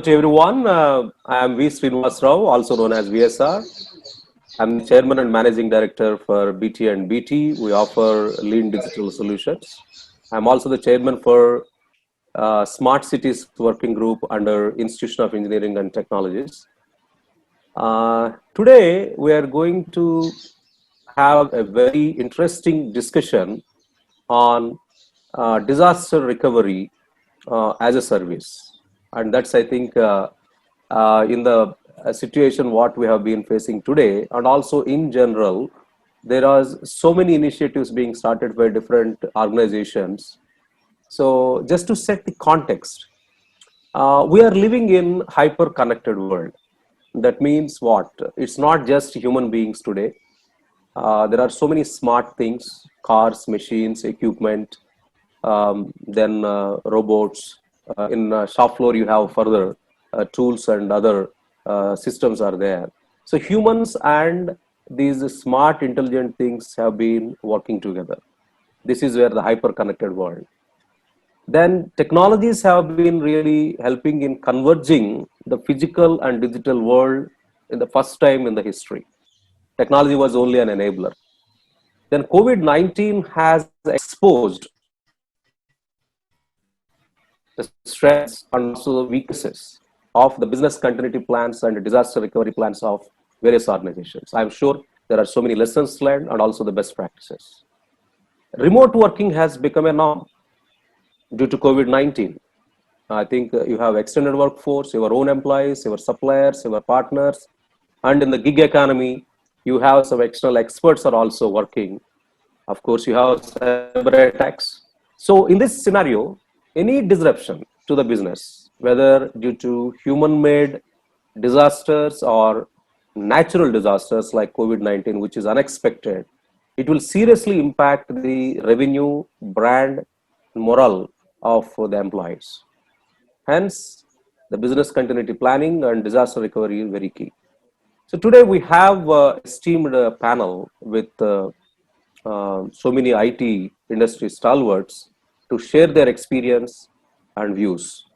to everyone. I am V. Srinivas Rao, also known as VSR. I'm the Chairman and Managing Director for BT and BT. We offer lean digital solutions. I'm also the Chairman for Smart Cities Working Group under Institution of Engineering and Technologies. Today, we are going to have a very interesting discussion on disaster recovery as a service. And that's, I think, in the situation what we have been facing today, and also in general, there are so many initiatives being started by different organizations. So just to set the context, we are living in hyper-connected world. That means what? It's not just human beings today. There are so many smart things, cars, machines, equipment, then robots. In shop floor, you have further tools and other systems are there. So humans and these smart, intelligent things have been working together. This is where the hyper-connected world. Then technologies have been really helping in converging the physical and digital world in the first time in the history. Technology was only an enabler. Then COVID-19 has exposed the strengths and also the weaknesses of the business continuity plans and disaster recovery plans of various organizations. I'm sure there are so many lessons learned and also the best practices. Remote working has become a norm due to COVID-19. I think you have extended workforce, your own employees, your suppliers, your partners, and in the gig economy, you have some external experts are also working. Of course, you have cyber attacks. So in this scenario, any disruption to the business, whether due to human-made disasters or natural disasters like COVID-19, which is unexpected, it will seriously impact the revenue, brand, morale of the employees. Hence, the business continuity planning and disaster recovery is very key. So today we have esteemed panel with so many IT industry stalwarts to share their experience and views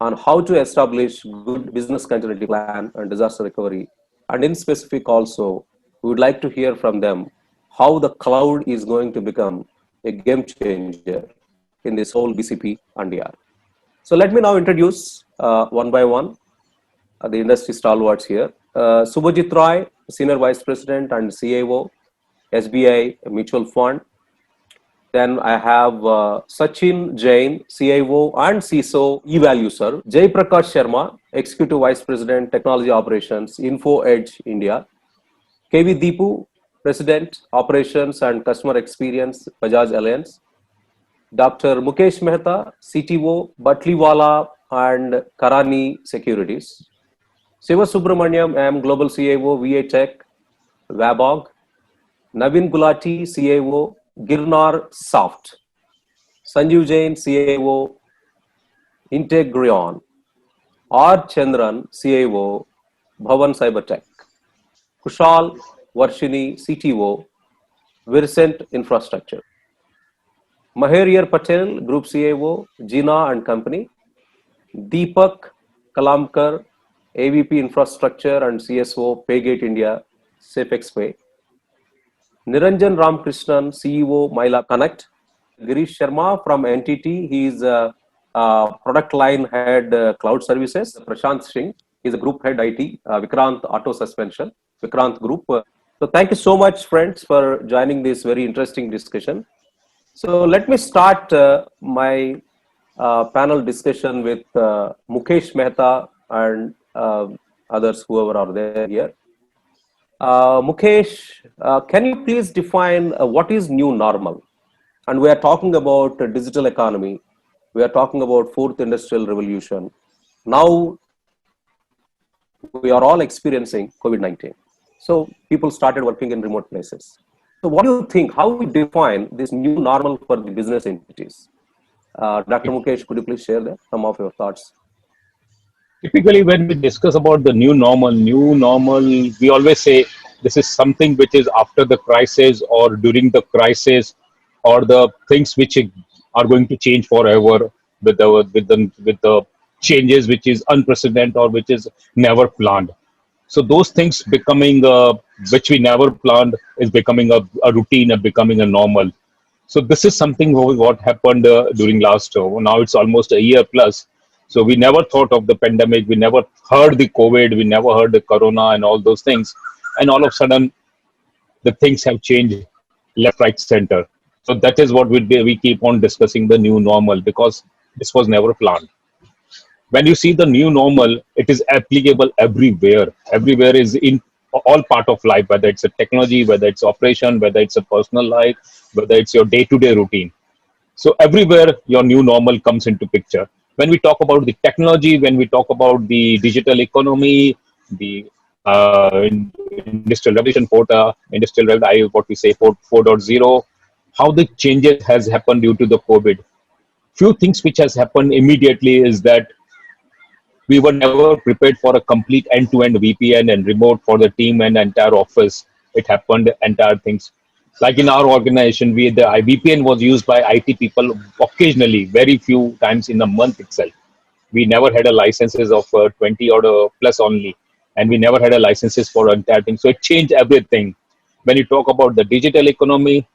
on how to establish good business continuity plan and disaster recovery. And in specific also, we would like to hear from them how the cloud is going to become a game changer in this whole BCP and DR. So let me now introduce one by one the industry stalwarts here. Subhajit Roy, Senior Vice President and CAO, SBI Mutual Fund. Then I have Sachin Jain, CIO and CISO, eValue Sir. Jay Prakash Sharma, Executive Vice President, Technology Operations, Info Edge India. KV Deepu, President, Operations and Customer Experience, Bajaj Alliance. Dr. Mukesh Mehta, CTO, Batliwala and Karani Securities. Siva Subramaniam, I am Global CIO, VA Tech, Wabog. Navin Gulati, CIO, Girnar Soft. Sanjeev Jain, CIO, Integrion. R. Chandran, CIO, Bhavan Cybertech. Kushal Varshini, CTO, Vincent Infrastructure. Mahariyar Patel, Group CIO, Jina and Company. Deepak Kalamkar, AVP Infrastructure and CSO, Paygate India, SafeXpay. Niranjan Ramkrishnan, CEO, Myla Connect. Girish Sharma from NTT, he is product line head cloud services. Prashant Singh, he is a group head IT. Vikrant Auto Suspension, Vikrant Group. So thank you so much, friends, for joining this very interesting discussion. So let me start my panel discussion with Mukesh Mehta and others, whoever are there here. Mukesh, can you please define what is new normal? And we are talking about digital economy. We are talking about fourth industrial revolution. Now we are all experiencing COVID-19. So people started working in remote places. So what do you think, how we define this new normal for the business entities? Dr. Mukesh, could you please share some of your thoughts? Typically, when we discuss about the new normal, we always say this is something which is after the crisis or during the crisis, or the things which are going to change forever with the changes which is unprecedented or which is never planned. So those things becoming which we never planned is becoming a routine and becoming a normal. So this is something what happened during last now it's almost a year plus. So we never thought of the pandemic, we never heard the COVID, we never heard the corona and all those things, and all of a sudden the things have changed left, right, center. So that is what we keep on discussing the new normal because this was never planned. When you see the new normal, it is applicable everywhere. Everywhere is in all part of life, whether it's a technology, whether it's operation, whether it's a personal life, whether it's your day-to-day routine. So everywhere your new normal comes into picture. When we talk about the technology, when we talk about the digital economy, the industrial revolution, what we say 4.0, how the changes has happened due to the COVID. Few things which has happened immediately is that we were never prepared for a complete end-to-end VPN and remote for the team and entire office. It happened entire things. Like in our organization, the VPN was used by IT people occasionally, very few times in a month itself. We never had a licenses of 20 or plus only, and we never had a licenses for entire thing. So it changed everything. When you talk about the digital economy,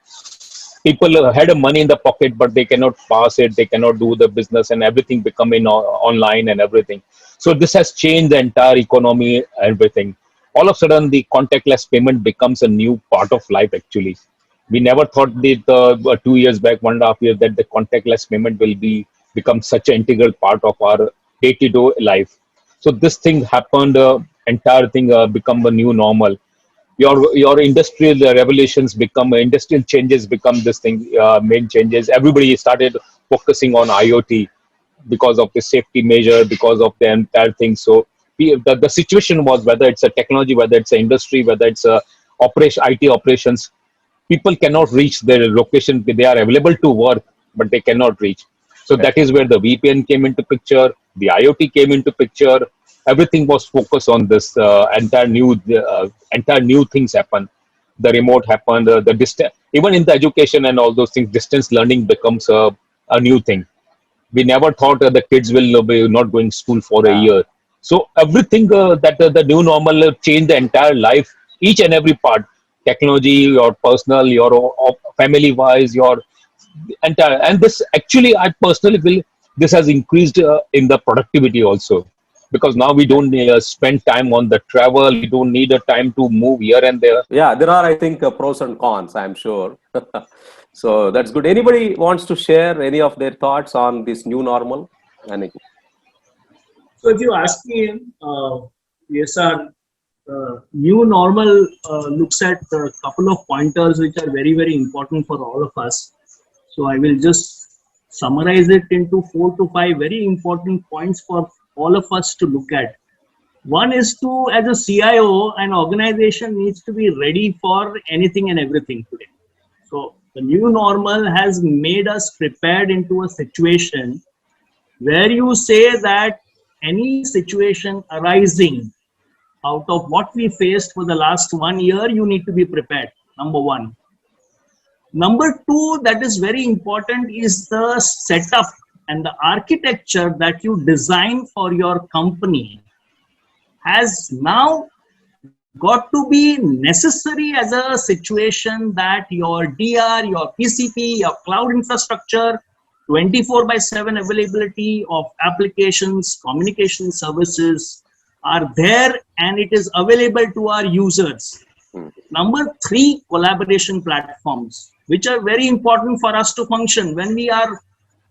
people had a money in the pocket, but they cannot pass it, they cannot do the business, and everything become online and everything. So this has changed the entire economy, everything. All of a sudden the contactless payment becomes a new part of life. Actually, we never thought that 2 years back, 1.5 years, that the contactless payment will become such an integral part of our day-to-day life. So this thing happened, entire thing become a new normal. Your industrial revolutions become industrial changes become this thing, main changes. Everybody started focusing on IoT because of the safety measure, because of the entire thing. So the situation was, whether it's a technology, whether it's an industry, whether it's a operation, IT operations, people cannot reach their location. They are available to work, but they cannot reach. So that is where the VPN came into picture, the IoT came into picture. Everything was focused on this entire new things happen. The remote happened, the distance, even in the education and all those things, distance learning becomes a new thing. We never thought the kids will be not going school for a Yeah. year. So everything that the new normal changed the entire life, each and every part, technology, your personal, your family wise, your entire. And this actually, I personally feel this has increased in the productivity also, because now we don't spend time on the travel, we don't need a time to move here and there. Yeah, there are, I think, pros and cons, I'm sure. So that's good. Anybody wants to share any of their thoughts on this new normal? Any? So if you ask me, yes, our new normal looks at a couple of pointers which are very, very important for all of us. So I will just summarize it into 4 to 5 very important points for all of us to look at. One is to, as a CIO, an organization needs to be ready for anything and everything today. So the new normal has made us prepared into a situation where you say that any situation arising out of what we faced for the last 1 year, you need to be prepared. Number one. Number two, that is very important, is the setup and the architecture that you design for your company has now got to be necessary as a situation that your DR, your PCP, your cloud infrastructure, 24/7 availability of applications, communication services are there, and it is available to our users. Number three, collaboration platforms, which are very important for us to function when we are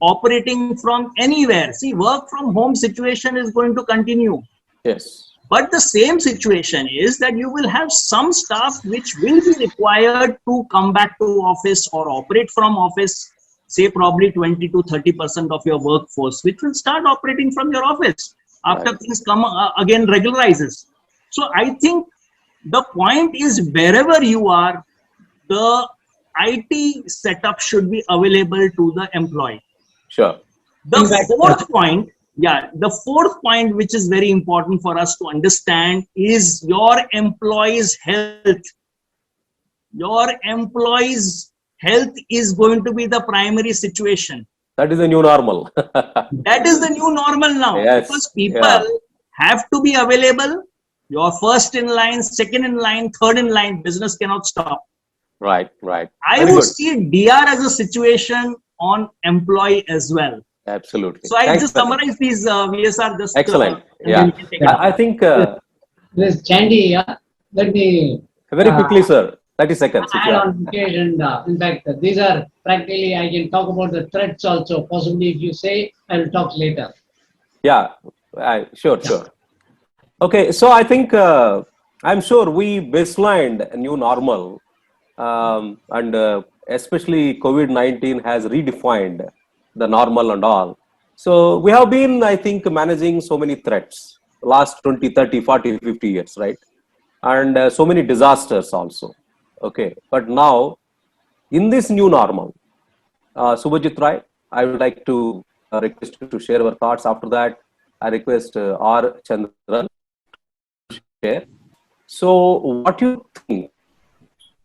operating from anywhere. See, work from home situation is going to continue. Yes. But the same situation is that you will have some staff which will be required to come back to office or operate from office, say probably 20 to 30% of your workforce, which will start operating from your office after things come again regularizes. So I think the point is, wherever you are, the IT setup should be available to the employee. Sure. The fourth point, which is very important for us to understand, is your employees' health. Your employees' health is going to be the primary situation. That is the new normal. That is the new normal now. Yes, Because people yeah. have to be available. You're first in line, second in line, third in line. Business cannot stop. Right, right. I Very would good. see DR as a situation on employee as well. Absolutely. So I Thanks just very much. summarize these VSR just Excellent. and then Yeah. we can take it up. I think This Chandy, let me very quickly, sir. 30 seconds if you add have. on to it. And in fact, these are practically, I can talk about the threats also. Possibly, if you say, I will talk later. Yeah, sure. Okay, so I think I'm sure we baselined a new normal, and especially COVID-19 has redefined the normal and all. So we have been, I think, managing so many threats last 20, 30, 40, 50 years, right? And so many disasters also. Okay, but now in this new normal, Subhajit Rai, I would like to request you to share your thoughts. After that, I request R. Chandran to share. So, what do you think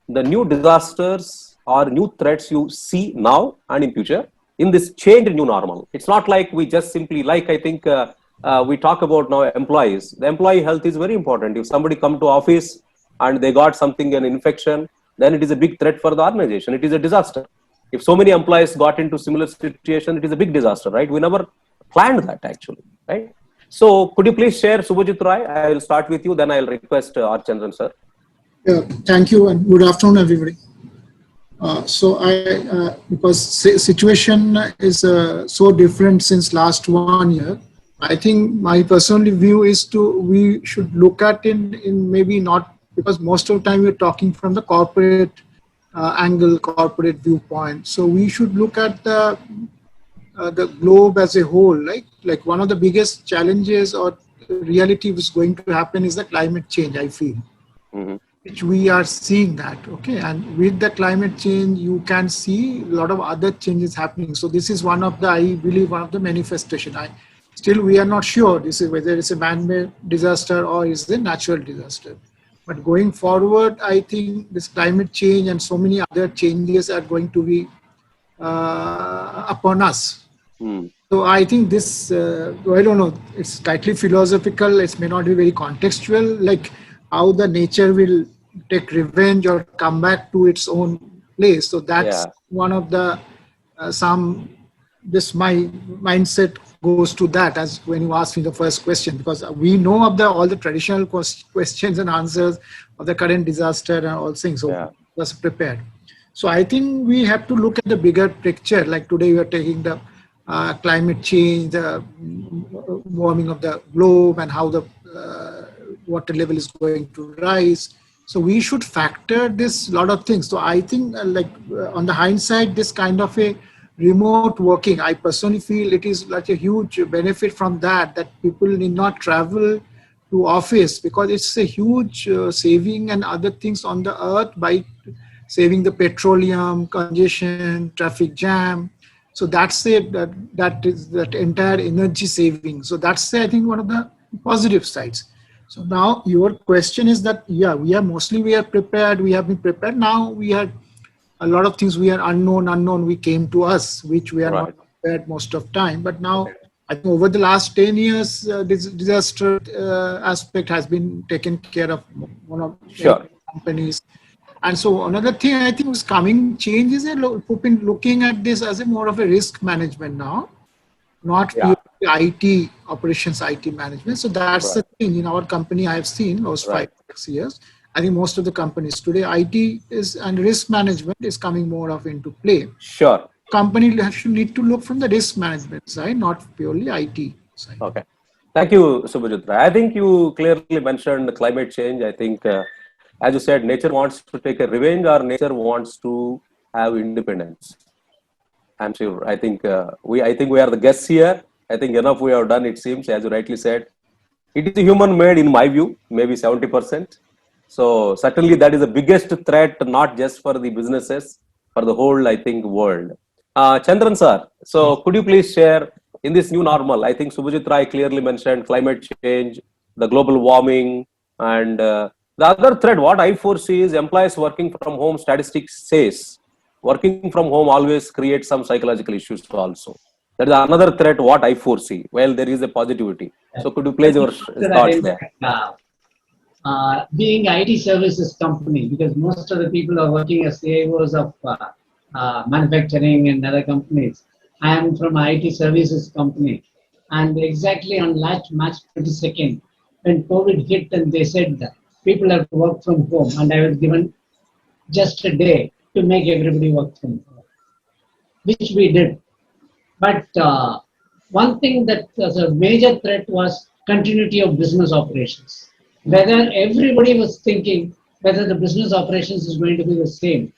the new disasters or new threats you see now and in future in this changed new normal? It's not like we just simply, like I think we talk about now employees. The employee health is very important. If somebody come to office and they got something, an infection, then it is a big threat for the organization. It is a disaster. If so many employees got into similar situation, it is a big disaster, right? We never planned that actually, right? So could you please share, Subhajit Rai? I will start with you, then I'll request R. Chandran, sir. Yeah, thank you and good afternoon, everybody. Because situation is so different since last 1 year, I think my personal view is we should look at in maybe not, because most of the time we're talking from the corporate angle, corporate viewpoint. So we should look at the globe as a whole. Like one of the biggest challenges or reality was going to happen is the climate change, I feel. Mm-hmm. Which we are seeing that, okay, and with the climate change you can see a lot of other changes happening. So this is one of the, I believe, one of the manifestation. Still we are not sure this is whether it's a man-made disaster or is a natural disaster, but going forward I think this climate change and so many other changes are going to be upon us. So I think this I don't know, it's slightly philosophical, it may not be very contextual, like how the nature will take revenge or come back to its own place. So that's one of the my mindset goes to that, as when you asked me the first question, because we know of all the traditional questions and answers of the current disaster and all things, so was prepared. So I think we have to look at the bigger picture. Like today we are taking the climate change, the warming of the globe, and how the water level is going to rise. So we should factor this lot of things. So I think on the hindsight, this kind of a remote working, I personally feel it is like a huge benefit from that people need not travel to office, because it's a huge saving and other things on the earth by saving the petroleum, congestion, traffic jam. So that's it, that is that entire energy saving. So that's, I think, one of the positive sides. So now your question is that, we are prepared, we have been prepared. Now we had a lot of things we are unknown, we came to us, which we are not prepared most of time. But now I think over the last 10 years, this disaster aspect has been taken care of one of the companies. And so another thing I think is coming change is looking at this as a more of a risk management now, not purely IT operations, IT management. So that's the thing in our company I have seen last 5-6 years. I think most of the companies today, IT is and risk management is coming more of into play. Sure. Company should need to look from the risk management side, not purely IT side. Okay. Thank you, Subhajit Rai. I think you clearly mentioned the climate change. I think, as you said, nature wants to take a revenge or nature wants to have independence. I'm sure. I think we are the guests here. I think enough we have done, it seems, as you rightly said. It is human made, in my view, maybe 70%. So certainly that is the biggest threat, not just for the businesses, for the whole, I think, world. Chandran sir, so could you please share in this new normal? I think Subhajit Rai clearly mentioned climate change, the global warming, and the other threat, what I foresee is employees working from home. Statistics says working from home always creates some psychological issues also. That is another threat what I foresee. Well, there is a positivity. So could you place your thoughts there? Being IT services company, because most of the people are working as CIOs of manufacturing and other companies. I am from IT services company. And exactly on March 22nd, when COVID hit and they said that people have to work from home, and I was given just a day to make everybody work from home, which we did. But one thing that was a major threat was continuity of business operations. Whether everybody was thinking whether the business operations is going to be the same.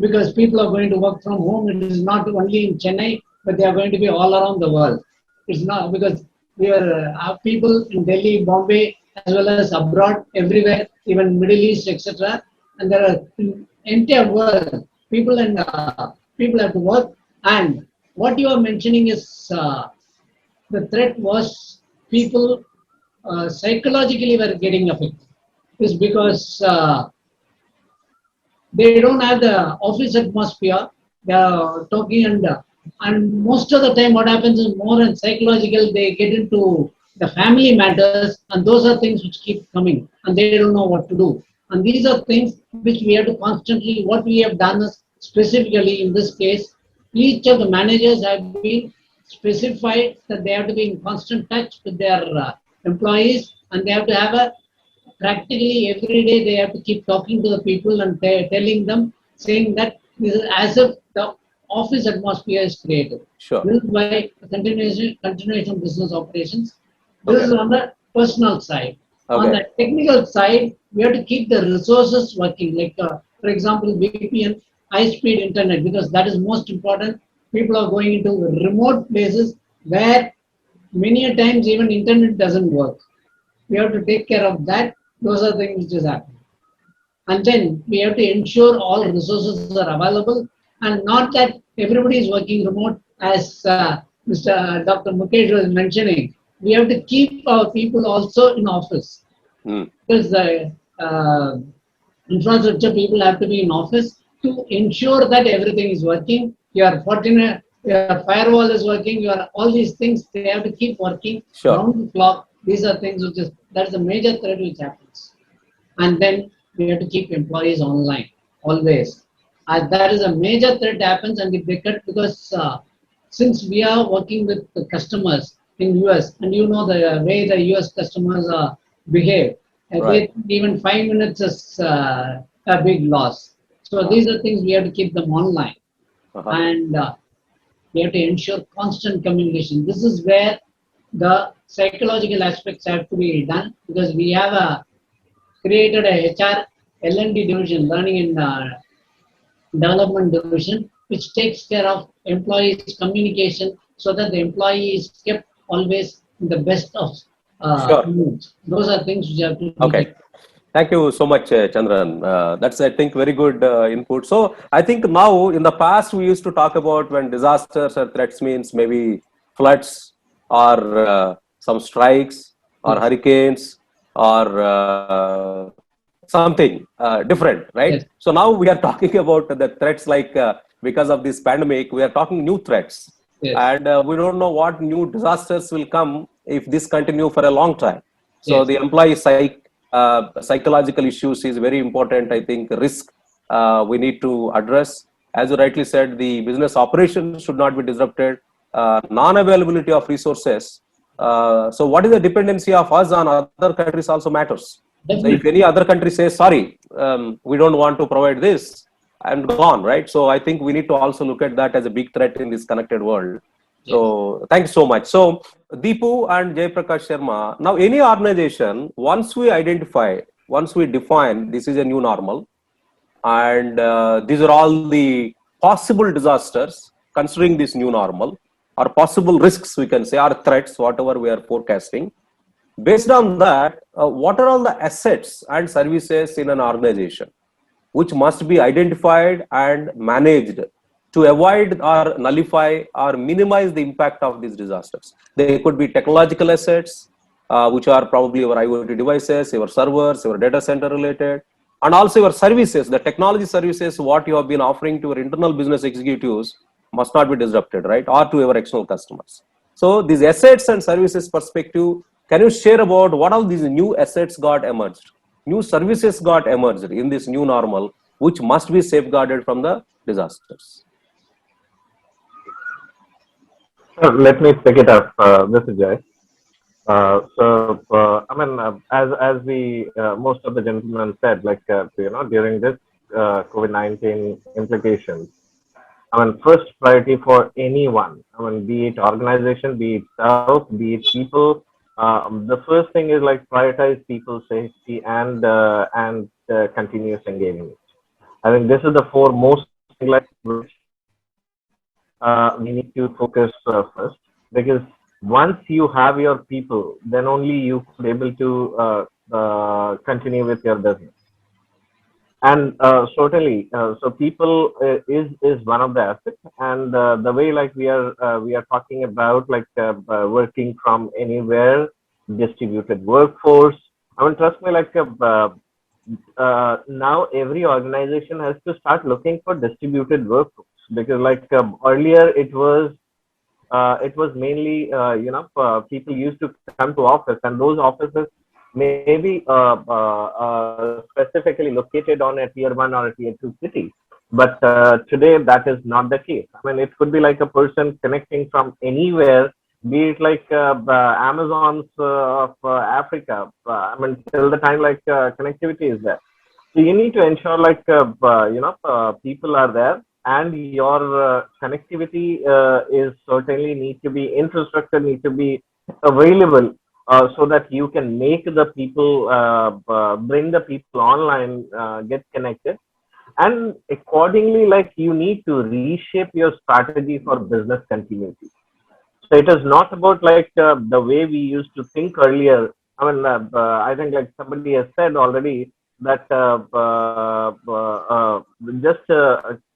Because people are going to work from home, it is not only in Chennai, but they are going to be all around the world. It's not because we are people in Delhi, Bombay, as well as abroad, everywhere, even Middle East, etc. And there are entire world people and people have to work. And what you are mentioning is the threat was people psychologically were getting affected. Is because they don't have the office atmosphere. They are talking and most of the time what happens is more and psychological. They get into the family matters, and those are things which keep coming, and they don't know what to do. And these are things which we have to constantly. What we have done is specifically in this case, each of the managers have been specified that they have to be in constant touch with their employees, and they have to have a practically every day they have to keep talking to the people and telling them, saying that this is as if the office atmosphere is created. Sure. This is why continuation of business operations. This is on the personal side. Okay. On the technical side, we have to keep the resources working. Like, for example, VPN, high-speed internet, because that is most important. People are going into remote places where many a times even internet doesn't work. We have to take care of that. Those are things which is happening. And then we have to ensure all resources are available, and not that everybody is working remote, as Mr. Dr. Mukesh was mentioning. We have to keep our people also in office. Because the infrastructure people have to be in office to ensure that everything is working. Your firewall is working, all these things, they have to keep working round the clock. These are things which is, that's a major threat which happens. And then we have to keep employees online, always. That is a major threat happens, and if they cut, because since we are working with the customers in US, and you know the way the US customers behave, right. Even 5 minutes is a big loss. So these are things we have to keep them online. And we have to ensure constant communication. This is where the psychological aspects have to be done, because we have created a HR L&D division, learning and development division, which takes care of employees' communication, so that the employee is kept always in the best of moods. Those are things which have to be. Okay. Thank you so much, Chandran. That's, I think, very good input. So I think now, in the past, we used to talk about when disasters or threats means maybe floods or some strikes or hurricanes or something different, right? Yes. So now we are talking about the threats like because of this pandemic, we are talking new threats. Yes. And we don't know what new disasters will come if this continue for a long time. So yes. The employee psychological issues is very important. I think risk we need to address. As you rightly said, the business operations should not be disrupted. Non-availability of resources. So what is the dependency of us on other countries also matters. Definitely. So if any other country says, sorry, we don't want to provide this, and gone, right? So I think we need to also look at that as a big threat in this connected world. Yes. So thanks so much. So Deepu and Jaiprakash Sharma, now any organization, once we define this is a new normal, and these are all the possible disasters considering this new normal, or possible risks, we can say, or threats, whatever we are forecasting. Based on that, what are all the assets and services in an organization which must be identified and managed to avoid or nullify or minimize the impact of these disasters? They could be technological assets, which are probably your IoT devices, your servers, your data center related. And also your services, the technology services, what you have been offering to your internal business executives must not be disrupted, right? Or to your external customers. So these assets and services perspective, can you share about what all these new assets got emerged? New services got emerged in this new normal, which must be safeguarded from the disasters. Let me pick it up. This is Jay. As we most of the gentlemen said, during this COVID-19 implications, first priority for anyone, be it organization, be it self, be it people, the first thing is prioritize people safety and continuous engagement. I think this is the foremost thing which we need to focus first, because once you have your people, then only you could be able to continue with your business. And certainly, so people is one of the assets, and the way we are talking about working from anywhere, distributed workforce. Trust me, now every organization has to start looking for distributed workforce, because earlier it was mainly people used to come to office, and those offices maybe specifically located on a tier 1 or a tier 2 city. But today that is not the case. It could be a person connecting from anywhere, be it Amazons of Africa. Till the time connectivity is there. So you need to ensure people are there, and your connectivity is certainly need to be, infrastructure need to be available, so that you can make the people, bring the people online, get connected. And accordingly, you need to reshape your strategy for business continuity. So it is not about the way we used to think earlier. I think somebody has said already that just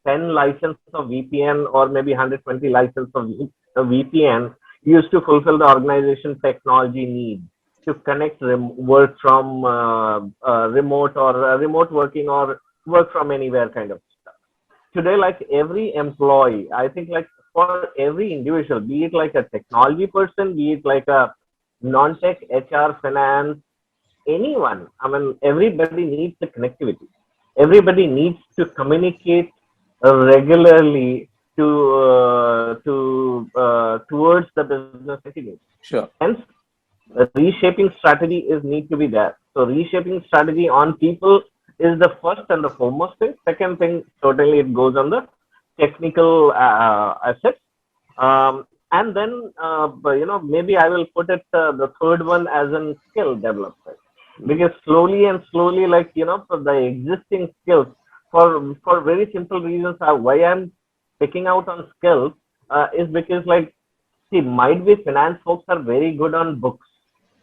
10 license of VPN or maybe 120 license of VPN used to fulfill the organization technology need to connect work from remote, or remote working, or work from anywhere kind of stuff. Today, every employee, I think for every individual, be it a technology person, be it a non-tech, HR, finance, anyone, everybody needs the connectivity. Everybody needs to communicate regularly towards the business continuity. Sure. Hence, the reshaping strategy is need to be there. So reshaping strategy on people is the first and the foremost thing. Second thing, certainly it goes on the technical assets. And then, maybe I will put it the third one as in skill development. Because slowly, for the existing skills, for very simple reasons, why I'm picking out on skills is because might be finance folks are very good on books,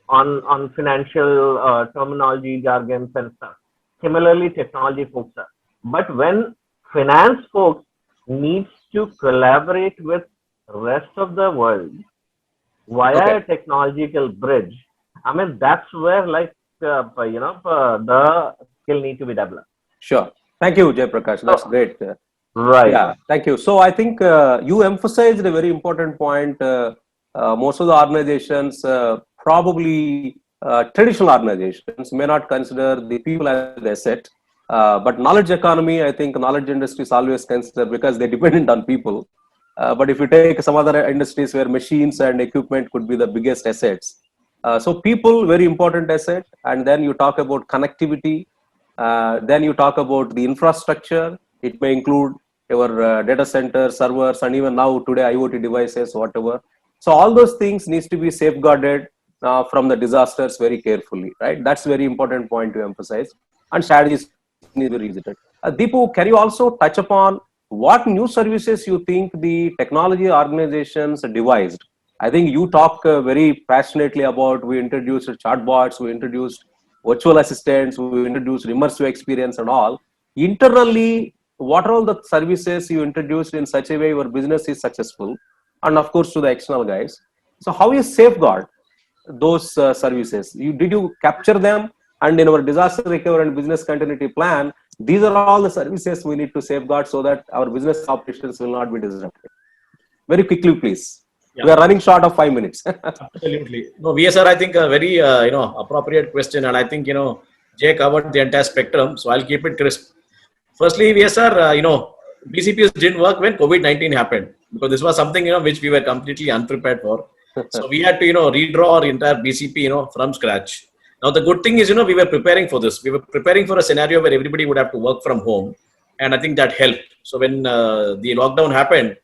on financial terminology, jargons and stuff. Similarly, technology folks are. But when finance folks needs to collaborate with rest of the world via a technological bridge, that's where the skill need to be developed. Sure. Thank you, Jay Prakash. That's great. Right. Yeah, thank you. So I think you emphasized a very important point. Most of the organizations, probably traditional organizations, may not consider the people as the asset. But knowledge economy, I think knowledge industry is always considered, because they're dependent on people. But if you take some other industries where machines and equipment could be the biggest assets. So people, very important asset. And then you talk about connectivity. Then you talk about the infrastructure. It may include your data center, servers, and even now today IoT devices, whatever. So all those things needs to be safeguarded from the disasters very carefully, right? That's a very important point to emphasize. And strategies need to be revisited. Deepu, can you also touch upon what new services you think the technology organizations devised? I think you talk very passionately about, we introduced chatbots, we introduced virtual assistants, we introduced immersive experience and all. Internally, what are all the services you introduced in such a way your business is successful? And of course, to the external guys. So how you safeguard those services? Did you capture them And in our disaster recovery and business continuity plan, these are all the services we need to safeguard so that our business operations will not be disrupted. Very quickly, please. Yeah. We are running short of 5 minutes. Absolutely. No, VSR, I think a very appropriate question, and I think Jay covered the entire spectrum, so I'll keep it crisp. Firstly, VSR, BCPs didn't work when COVID-19 happened, because this was something which we were completely unprepared for. So we had to redraw our entire BCP from scratch. Now the good thing is we were preparing for this. We were preparing for a scenario where everybody would have to work from home, and I think that helped. So when the lockdown happened,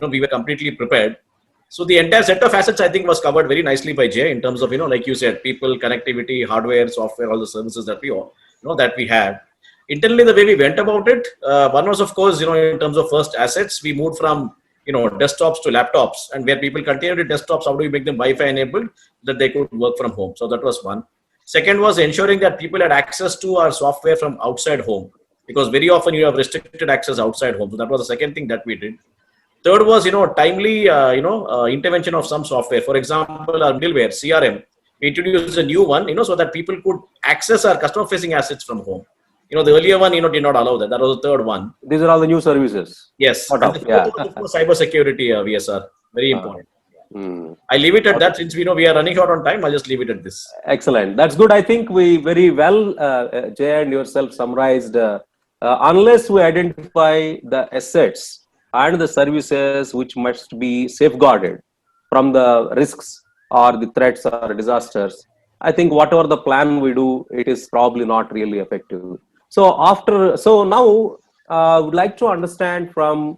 we were completely prepared. So the entire set of assets, I think, was covered very nicely by Jay in terms of, like you said, people, connectivity, hardware, software, all the services that we that we had. Internally, the way we went about it, one was, of course, in terms of first assets, we moved from, desktops to laptops, and where people continue to desktops, how do we make them Wi-Fi enabled that they could work from home? So that was one. Second was ensuring that people had access to our software from outside home, because very often you have restricted access outside home. So that was the second thing that we did. Third was, timely, intervention of some software. For example, our middleware, CRM, we introduced a new one, so that people could access our customer-facing assets from home. The earlier one, did not allow that. That was the third one. These are all the new services. Yes. And the fourth was cybersecurity, VSR. Very important. I leave it at that. Since we are running short on time, I'll just leave it at this. Excellent. That's good. I think we very well, Jay and yourself summarized, unless we identify the assets and the services which must be safeguarded from the risks or the threats or disasters, I think whatever the plan we do, it is probably not really effective. So now I would like to understand from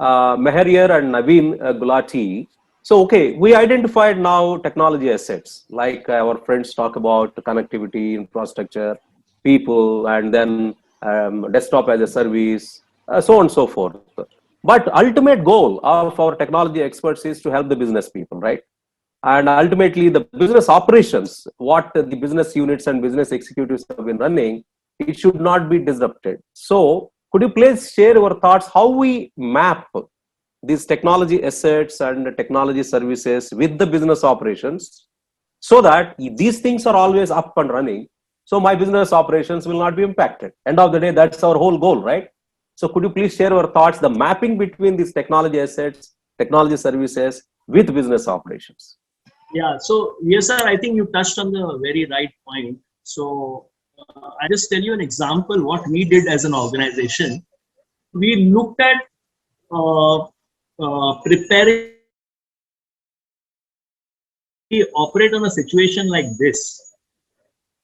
Meher and Naveen Gulati. So, okay, we identified now technology assets, like our friends talk about connectivity, infrastructure, people, and then desktop as a service, so on and so forth. But ultimate goal of our technology experts is to help the business people, right? And ultimately the business operations, what the business units and business executives have been running, it should not be disrupted. So could you please share your thoughts how we map these technology assets and technology services with the business operations so that these things are always up and running, so my business operations will not be impacted. End of the day, that's our whole goal, right? So could you please share your thoughts, the mapping between these technology assets, technology services with business operations? Yeah, so yes, sir, I think you touched on the very right point. So I just tell you an example what we did as an organization. We looked at preparing to operate on a situation like this.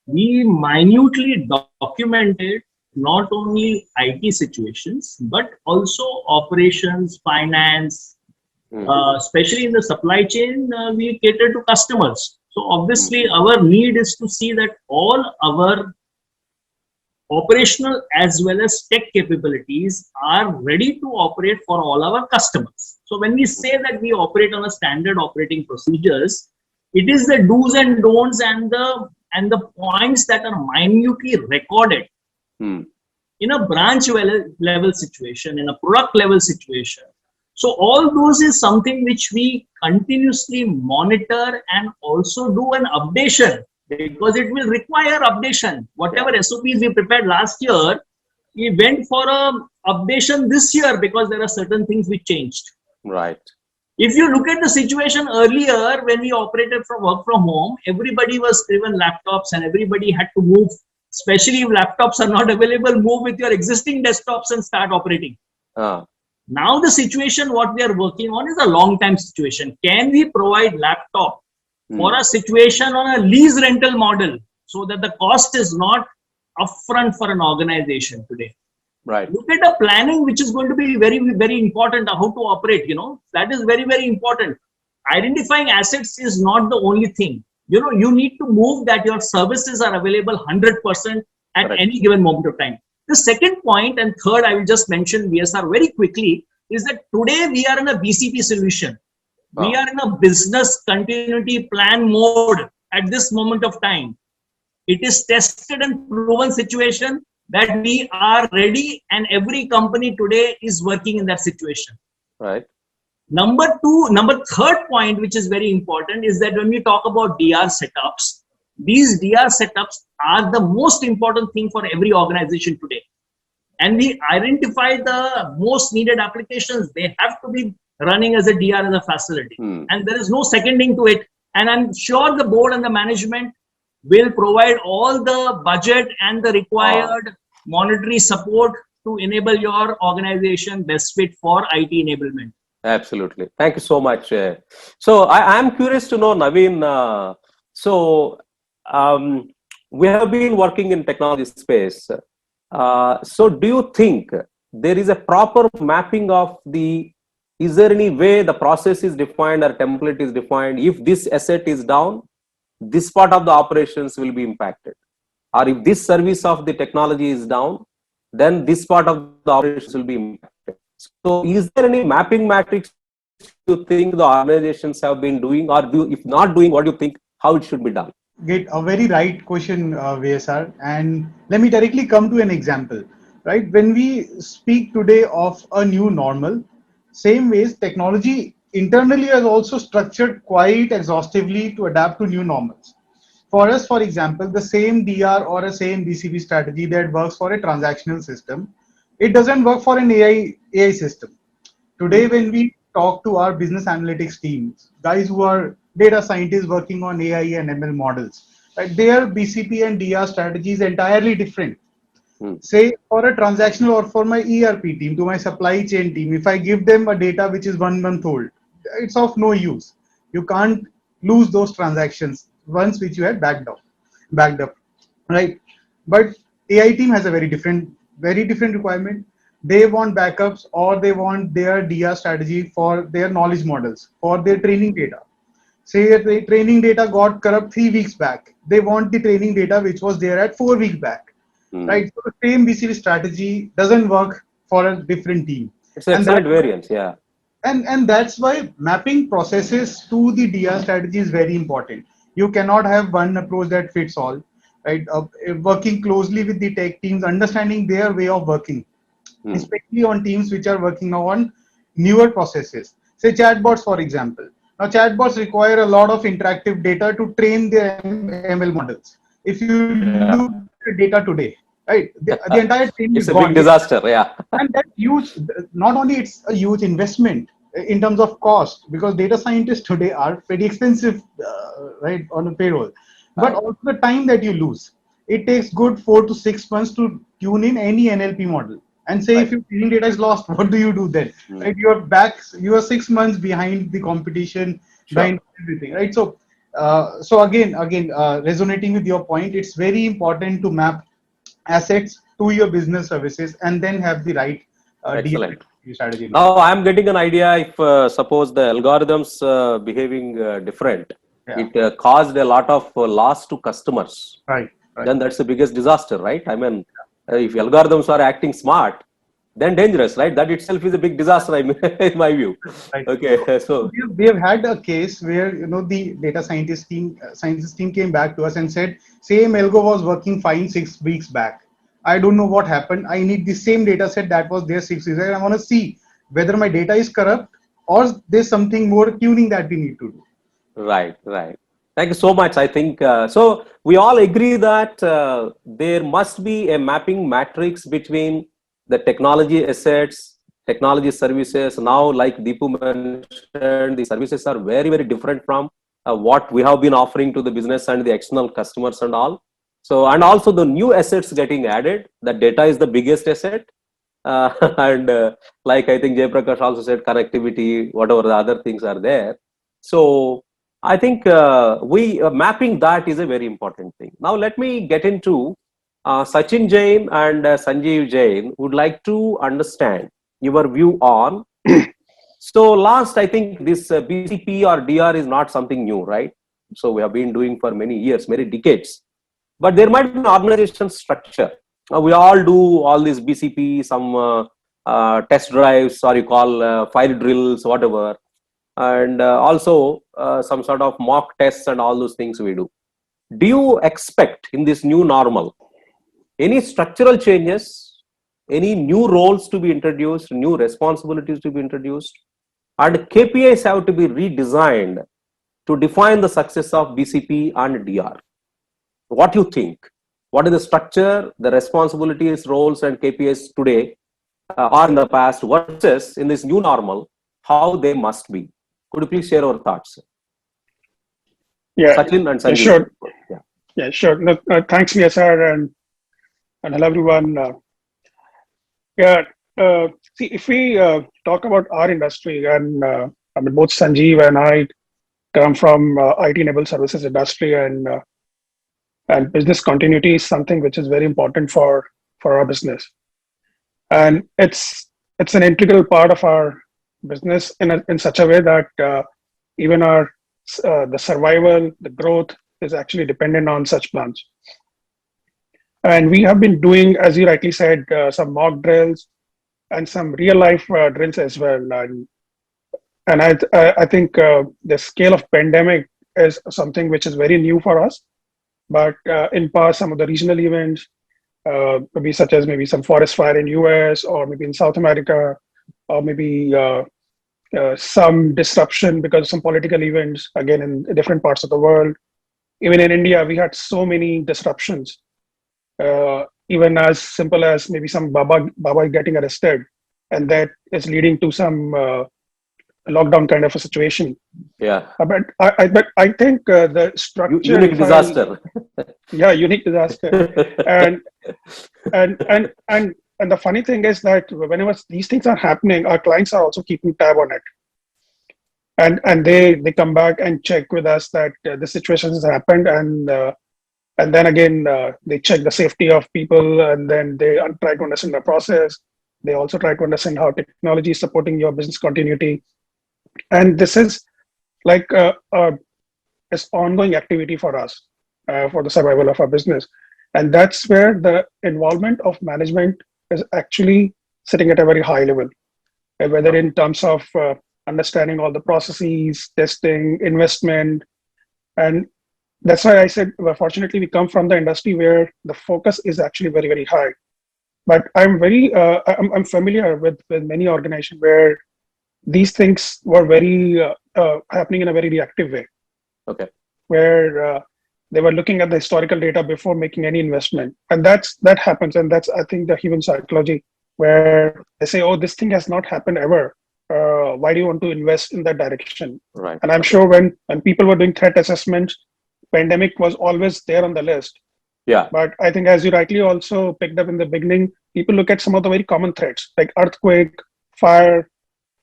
We minutely documented not only IT situations, but also operations, finance, especially in the supply chain, we cater to customers. So obviously our need is to see that all our operational as well as tech capabilities are ready to operate for all our customers. So when we say that we operate on a standard operating procedures, it is the do's and don'ts and the points that are minutely recorded in a branch level situation, in a product level situation. So all those is something which we continuously monitor and also do an updation, because it will require updation. Whatever SOPs we prepared last year, we went for a updation this year because there are certain things which changed. Right. If you look at the situation earlier, when we operated from work from home, everybody was given laptops and everybody had to move, especially if laptops are not available, move with your existing desktops and start operating. Now the situation what we are working on is a long-time situation. Can we provide laptop for a situation on a lease rental model so that the cost is not upfront for an organization today? Right. Look at the planning, which is going to be very, very important, how to operate, that is very, very important. Identifying assets is not the only thing. You need to move that your services are available 100% at any given moment of time. The second point and third, I will just mention VSR very quickly, is that today we are in a BCP solution. We are in a business continuity plan mode at this moment of time. It is tested and proven situation that we are ready, and every company today is working in that situation. Right. Number third point, which is very important, is that when we talk about DR setups, these DR setups are the most important thing for every organization today. And we identify the most needed applications. They have to be running as a DR as a facility. And there is no seconding to it. And I'm sure the board and the management will provide all the budget and the required monetary support to enable your organization best fit for IT enablement. Absolutely. Thank you so much. So I am curious to know, Naveen, we have been working in technology space. So do you think there is a proper mapping of is there any way the process is defined or template is defined? If this asset is down, this part of the operations will be impacted. Or if this service of the technology is down, then this part of the operations will be impacted. So is there any mapping matrix you think the organizations have been doing, or if not doing, what do you think, how it should be done? Get a very right question, VSR. And let me directly come to an example, right? When we speak today of a new normal, same ways technology internally has also structured quite exhaustively to adapt to new normals. For us, for example, the same DR or a same BCP strategy that works for a transactional system, it doesn't work for an AI system. Today, when we talk to our business analytics teams, guys who are data scientists working on AI and ML models, right, their BCP and DR strategy is entirely different. Say for a transactional or for my ERP team, to my supply chain team, if I give them a data which is 1 month old, it's of no use. You can't lose those transactions once which you had backed up, right? But AI team has a very different requirement. They want backups, or they want their DR strategy for their knowledge models, for their training data. Say the training data got corrupt 3 weeks back. They want the training data which was there at 4 weeks back. Right, so the same BCP strategy doesn't work for a different team. It's an excellent variance, yeah. And that's why mapping processes to the DR strategy is very important. You cannot have one approach that fits all, right? Working closely with the tech teams, understanding their way of working, especially on teams which are working now on newer processes. Say chatbots, for example. Now chatbots require a lot of interactive data to train their ML models. If you look at data today, right, the entire thing it's is a gone. big disaster, yeah. And that's huge. Not only it's a huge investment in terms of cost, because data scientists today are pretty expensive, right, on a payroll, but also the time that you lose. It takes good 4 to 6 months to tune in any NLP model. And say if your training data is lost, what do you do then? Right, you are 6 months behind the competition, behind everything, right? So, again, resonating with your point, it's very important to map assets to your business services and then have the right Excellent. strategy. Now I'm getting an idea. If suppose the algorithms behaving different, it caused a lot of loss to customers. Right. Then that's the biggest disaster, right? I mean, if algorithms are acting smart, then dangerous, right? That itself is a big disaster, I mean, in my view. Right. Okay, so we have had a case where the data scientist team came back to us and said, same algo was working fine 6 weeks back. I don't know what happened. I need the same data set that was there 6 weeks back. I want to see whether my data is corrupt or there's something more tuning that we need to do. Right. Thank you so much. I think so. We all agree that there must be a mapping matrix between the technology assets, technology services. Now, like Deepu mentioned, the services are very, very different from what we have been offering to the business and the external customers and all. So, and also the new assets getting added. The data is the biggest asset. And like I think Jay Prakash also said, connectivity, whatever the other things are there. So, I think mapping that is a very important thing. Now, let me get into Sachin Jain and Sanjeev Jain would like to understand your view on. So last, I think this BCP or DR is not something new, right? So we have been doing for many years, many decades. But there might be an organization structure. We all do all this BCP, some test drives, or you call fire drills, whatever. And also some sort of mock tests and all those things we do. Do you expect in this new normal any structural changes, any new roles to be introduced, new responsibilities to be introduced, and KPIs have to be redesigned to define the success of BCP and DR? what you think? What is the structure, the responsibilities, roles, and KPIs today or in the past versus in this new normal, how they must be? Could you please share your thoughts? Yeah, Sachin and yeah, Sanjeev. sure. Yeah. Yeah, sure. No, thanks, VSR, and hello, everyone. Yeah, see, if we talk about our industry, and I mean, both Sanjeev and I come from IT-enabled services industry, and business continuity is something which is very important for our business, and it's an integral part of our business in such a way that even our the survival, the growth is actually dependent on such plans. And we have been doing, as you rightly said, some mock drills and some real life drills as well. And I think the scale of pandemic is something which is very new for us. But in past, some of the regional events, maybe such as maybe some forest fire in US or maybe in South America, or maybe some disruption because of some political events, again, in different parts of the world. Even in India, we had so many disruptions. Even as simple as maybe some Baba getting arrested, and that is leading to some lockdown kind of a situation. Yeah. But I think the structure, unique disaster. Yeah, unique disaster. and the funny thing is that whenever these things are happening, our clients are also keeping tab on it. And they come back and check with us that the situation has happened, and then again they check the safety of people, and then they try to understand the process. They also try to understand how technology is supporting your business continuity, and this is like this ongoing activity for us for the survival of our business, and that's where the involvement of management is actually sitting at a very high level, whether in terms of understanding all the processes, testing, investment. And that's why I said, well, fortunately, we come from the industry where the focus is actually very, very high. But I'm I'm familiar with many organizations where these things were very happening in a very reactive way. Okay. Where they were looking at the historical data before making any investment. And that happens. And that's, I think, the human psychology, where they say, oh, this thing has not happened ever. Why do you want to invest in that direction? Right. And I'm sure when people were doing threat assessments, pandemic was always there on the list. Yeah. But I think, as you rightly also picked up in the beginning, people look at some of the very common threats like earthquake, fire,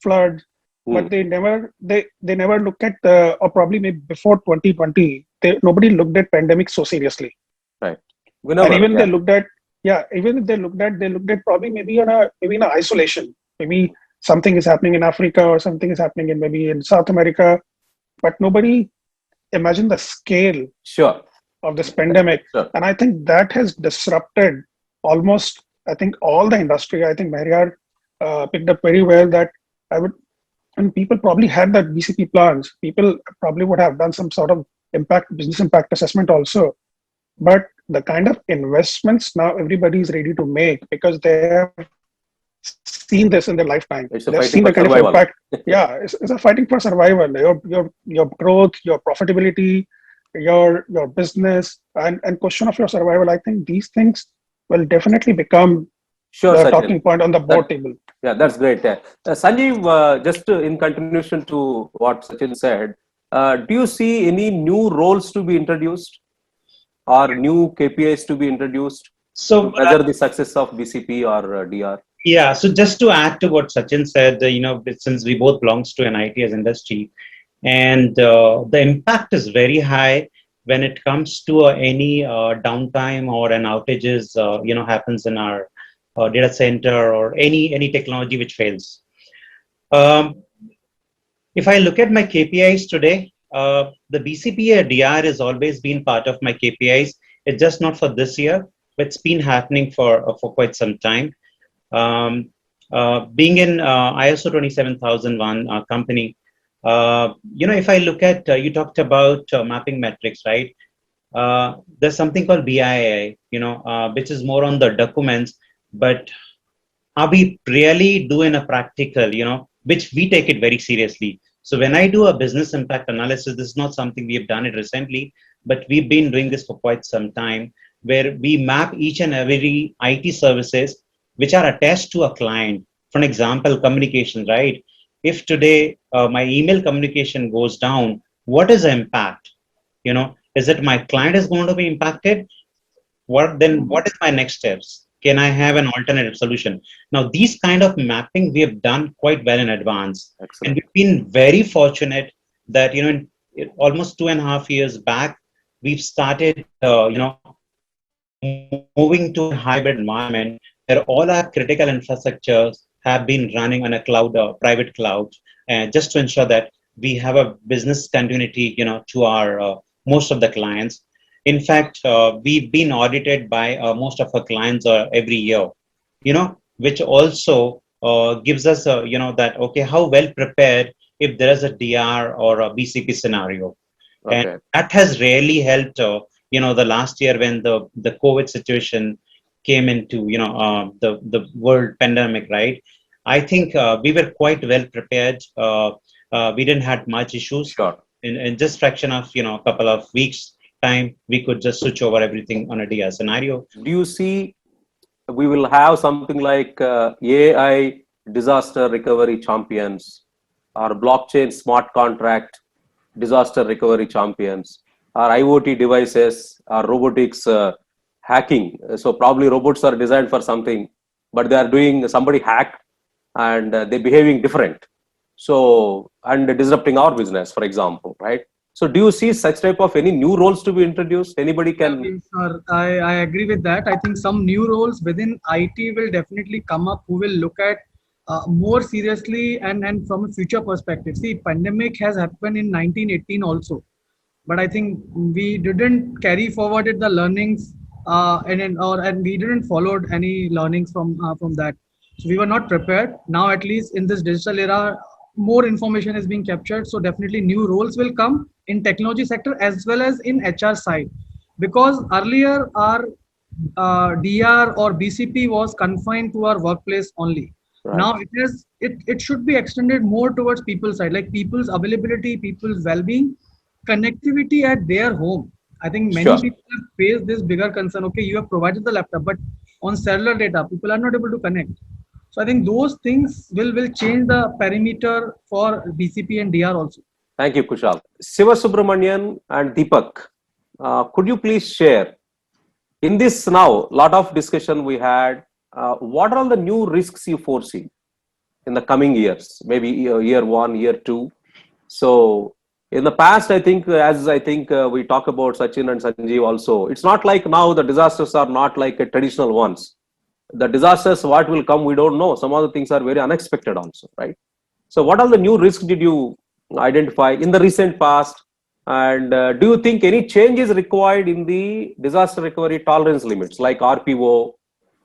flood, but they never look at or probably maybe before 2020, nobody looked at pandemic so seriously. Right. And even they looked at they looked at probably maybe in a isolation. Maybe something is happening in Africa or something is happening in maybe in South America, but nobody imagined the scale of this pandemic. Sure. And I think that has disrupted almost, I think, all the industry. I think Mariar picked up very well that and people probably had that BCP plans. People probably would have done some sort of business impact assessment also. But the kind of investments now everybody is ready to make because they have seen this in their lifetime. They've seen the kind of impact. Yeah, it's a fighting for survival. Your growth, your profitability, your business, and question of your survival. I think these things will definitely become the Sachin. talking point on the board table. Yeah, that's great. Sanjeev, just in continuation to what Sachin said, do you see any new roles to be introduced or new KPIs to be introduced to measure the success of BCP or DR? Yeah, so just to add to what Sachin said, since we both belongs to an IT as industry, and the impact is very high when it comes to any downtime or an outages, happens in our data center or any technology which fails. If I look at my KPIs today, the BCP or DR has always been part of my KPIs. It's just not for this year, but it's been happening for quite some time. Being in ISO 27001 company, if I look at, you talked about mapping metrics, right? There's something called BII, which is more on the documents, but are we really doing a practical, which we take it very seriously. So when I do a business impact analysis, this is not something we have done it recently. but we've been doing this for quite some time, where we map each and every IT services which are attached to a client. For example, communication, right? If today my email communication goes down, what is the impact? Is it my client is going to be impacted? What is my next steps? Can I have an alternative solution? Now, these kind of mapping we have done quite well in advance. Excellent. And we've been very fortunate that, almost 2.5 years back, we've started, moving to a hybrid environment where all our critical infrastructures have been running on a cloud, private cloud, just to ensure that we have a business continuity, to our most of the clients. In fact, we've been audited by most of our clients every year, which also gives us, that, okay, how well prepared if there is a DR or a BCP scenario. Okay. And that has really helped, the last year when the COVID situation came into, the world pandemic, right? I think we were quite well prepared. We didn't have much issues. Sure. In just fraction of, a couple of weeks time, we could just switch over everything on a DR scenario. Do you see we will have something like AI disaster recovery champions or blockchain smart contract disaster recovery champions or IoT devices or robotics hacking? So probably robots are designed for something, but they are doing somebody hacked and they're behaving different. So, and disrupting our business, for example, right? So do you see such type of any new roles to be introduced? Anybody can... Yes, sir. I agree with that. I think some new roles within IT will definitely come up who will look at more seriously and from a future perspective. See, pandemic has happened in 1918 also, but I think we didn't carry forwarded the learnings and we didn't followed any learnings from that. So we were not prepared. Now, at least in this digital era, more information is being captured. So definitely new roles will come in technology sector as well as in HR side, because earlier our DR or BCP was confined to our workplace only. Right. Now it should be extended more towards people's side, like people's availability, people's well-being, connectivity at their home. I think many Sure. people have faced this bigger concern. Okay, you have provided the laptop, but on cellular data, people are not able to connect. So I think those things will change the perimeter for BCP and DR also. Thank you, Kushal. Siva Subramanian and Deepak, could you please share, in this now, lot of discussion we had, what are all the new risks you foresee in the coming years, maybe year 1, year 2? So in the past, I think, we talk about Sachin and Sanjeev also, it's not like now the disasters are not like a traditional ones. The disasters, what will come, we don't know. Some of the things are very unexpected also, right? So what are the new risks did you identify in the recent past? And do you think any change is required in the disaster recovery tolerance limits like RPO?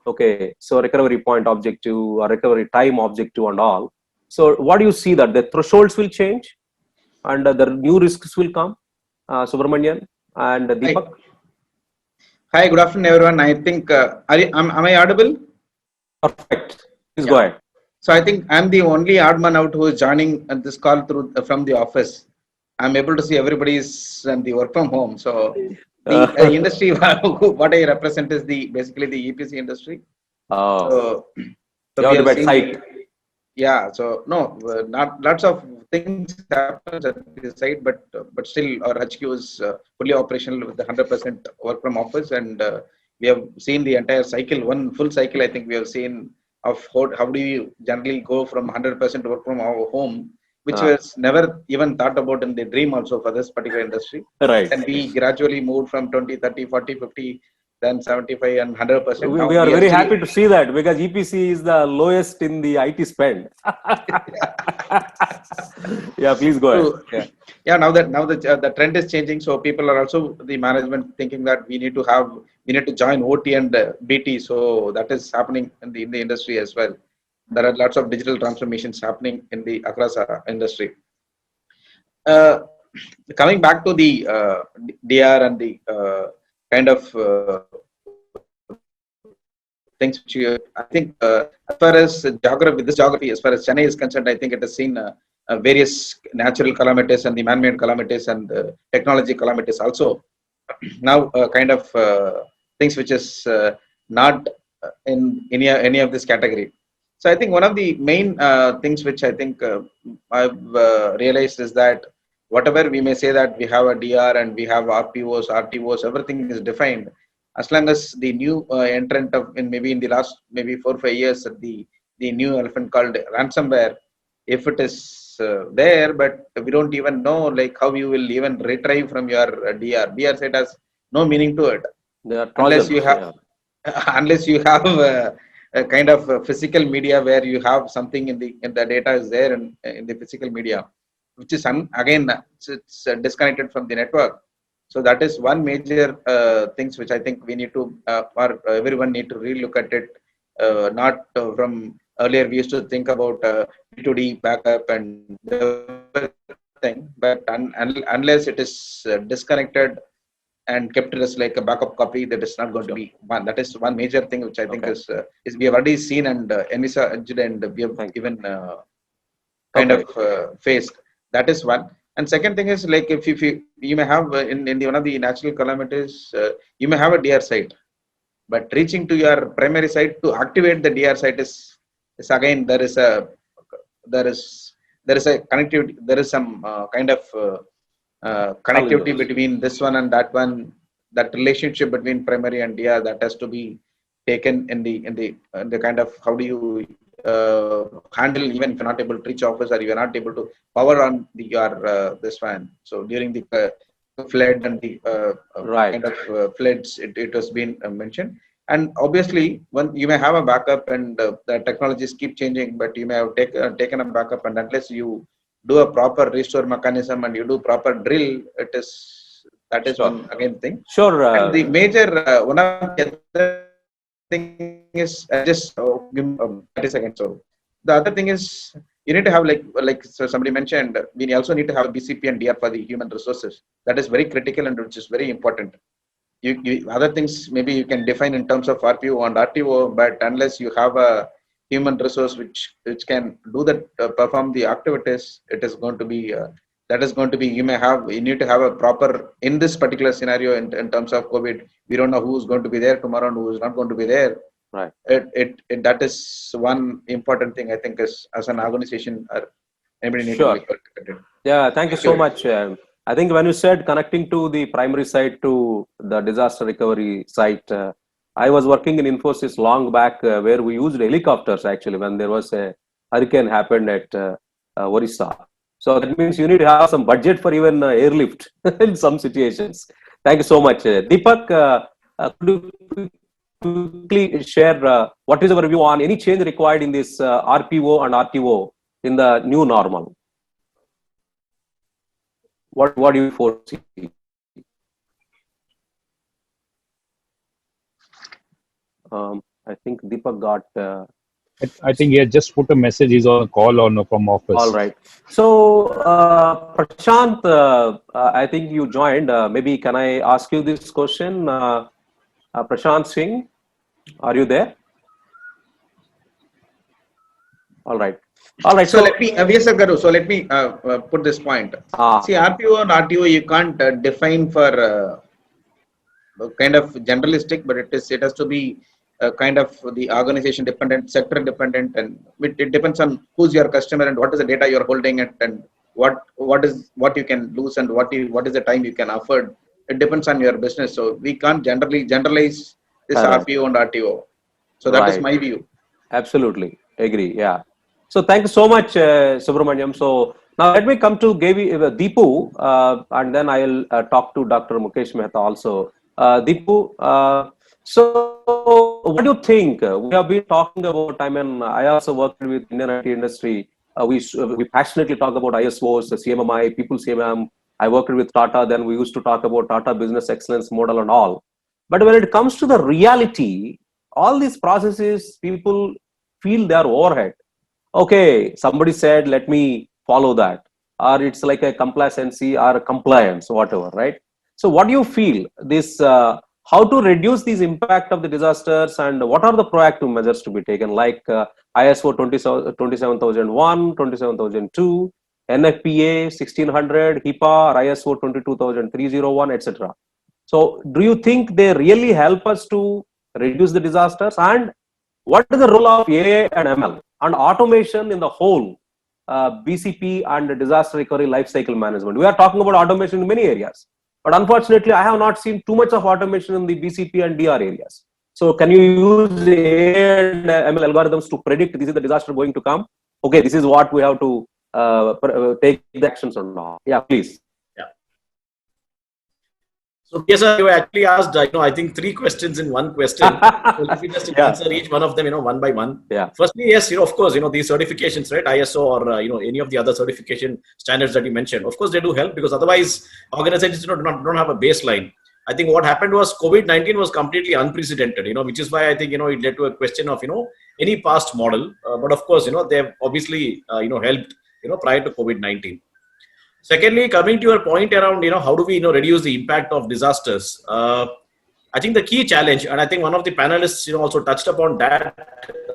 Okay, so recovery point objective or recovery time objective and all. So what do you see that the thresholds will change and the new risks will come? Subramanian and Deepak? Hi, good afternoon, everyone. I think, am I audible? Perfect. Please go ahead. So I think I'm the only odd man out who is joining this call through from the office. I'm able to see everybody's and the work from home. So the industry what I represent is basically the EPC industry. Oh, so you have the site. Yeah. So no, not lots of things happen at the site, but still our HQ is fully operational with the 100% work from office, and we have seen the entire cycle, one full cycle. I think we have seen of how do you generally go from 100% work from our home, which was never even thought about in the dream also for this particular industry. Right. And we gradually moved from 20, 30, 40, 50, then 75 and 100%. We are very happy to see that because EPC is the lowest in the IT spend. Yeah, please go ahead. Yeah, now that the trend is changing, so people are also the management thinking that we need to join OT and BT. So that is happening in the industry as well. There are lots of digital transformations happening across our industry. Coming back to the DR and the kind of things which I think as far as geography, as far as Chennai is concerned, I think it has seen various natural calamities and the man-made calamities and technology calamities also. now kind of things which is not in any of this category. So I think one of the main things which I think I've realized is that whatever we may say that we have a DR and we have RPOs, RTOs, everything is defined. As long as the new entrant of in maybe in the last maybe 4 or 5 years, the new elephant called ransomware, if it is there, but we don't even know like how you will even retrieve from your DR. DR site has no meaning to it They are unless you Trojans. have Yeah. unless you have a kind of physical media where you have something in the data is there in the physical media, which is again it's disconnected from the network. So that is one major things which I think we need to or everyone need to relook at it. Not from earlier we used to think about D2D backup and everything, but unless it is disconnected and kept it as like a backup copy, that is not going to be one. That is one major thing which I think Okay. is we have already seen and envisaged and we have Thank you. even kind Okay. of faced. That is one. And second thing is like if you may have in the one of the natural calamities, you may have a DR site, but reaching to your primary site to activate the DR site is again there is there is a connectivity, there is some kind of connectivity Challenges. between this one and that one. That relationship between primary and DR, that has to be taken in the kind of how do you handle even if you're not able to reach office or you're not able to power on your this one. So during the flood and the Right. kind of floods, it has been mentioned. And obviously when you may have a backup and the technologies keep changing, but you may have taken a backup, and unless you do a proper restore mechanism and you do proper drill, it is that is Sure. one again thing. Sure. And the major one of the other thing is just give me, 30 seconds. So the other thing is you need to have like so somebody mentioned, we also need to have a BCP and DR for the human resources. That is very critical and which is very important. You other things maybe you can define in terms of RPO and RTO, but unless you have a human resource which can do that perform the activities, it is going to be that is going to be you need to have a proper in this particular scenario in terms of COVID. We don't know who is going to be there tomorrow and who is not going to be there. Right. That is one important thing I think is as an organization or anybody need Sure. to look at it. Yeah, thank you Thank so you. much. I think when you said connecting to the primary site to the disaster recovery site, I was working in Infosys long back where we used helicopters actually when there was a hurricane happened at Orissa. So that means you need to have some budget for even airlift in some situations. Thank you so much. Deepak, could you quickly share what is our view on any change required in this RPO and RTO in the new normal? What do you foresee? I think Deepak got. I think he has just put a message. He's on a call from office. All right. So, Prashant, I think you joined. Maybe can I ask you this question? Prashant Singh, are you there? All right. All right. So let me, Vyasa Garu, so let me put this point. See, RPO and RTO, you can't define for kind of generalistic, but it has to be kind of the organization dependent, sector dependent, and it depends on who's your customer and what is the data you're holding and what you can lose and what is the time you can afford. It depends on your business. So we can't generalize this RPO and RTO. So that is my view. Absolutely agree. Yeah. So thank you so much, Subramaniam. So now let me come to Deepu, and then I'll talk to Dr. Mukesh Mehta also. Deepu, so what do you think? We have been talking about, I mean, I also worked with Indian IT industry. We passionately talk about ISOs, CMMI, People CMM. I worked with Tata, then we used to talk about Tata Business Excellence Model and all. But when it comes to the reality, all these processes, people feel they are overhead. Okay, somebody said, let me follow that. Or it's like a complacency or a compliance, whatever, right? So what do you feel this, how to reduce these impact of the disasters and what are the proactive measures to be taken like ISO 27001, 27002, NFPA 1600, HIPAA, or ISO 22301, etc. So do you think they really help us to reduce the disasters? And what is the role of AI and ML and automation in the whole BCP and disaster recovery lifecycle management? We are talking about automation in many areas, but unfortunately, I have not seen too much of automation in the BCP and DR areas. So can you use AI and ML algorithms to predict this is the disaster going to come? Okay, this is what we have to take the actions or not. Yeah, please. So yes, sir, you actually asked, I think 3 questions in one question. So let me just answer each one of them, one by one. Yeah. Firstly, yes, of course, these certifications, right? ISO or, any of the other certification standards that you mentioned. Of course, they do help because otherwise organizations don't have a baseline. I think what happened was COVID-19 was completely unprecedented, which is why I think, it led to a question of, any past model. But of course, they have obviously, helped, prior to COVID-19. Secondly, coming to your point around, how do we, reduce the impact of disasters? I think the key challenge, and I think one of the panelists, also touched upon that,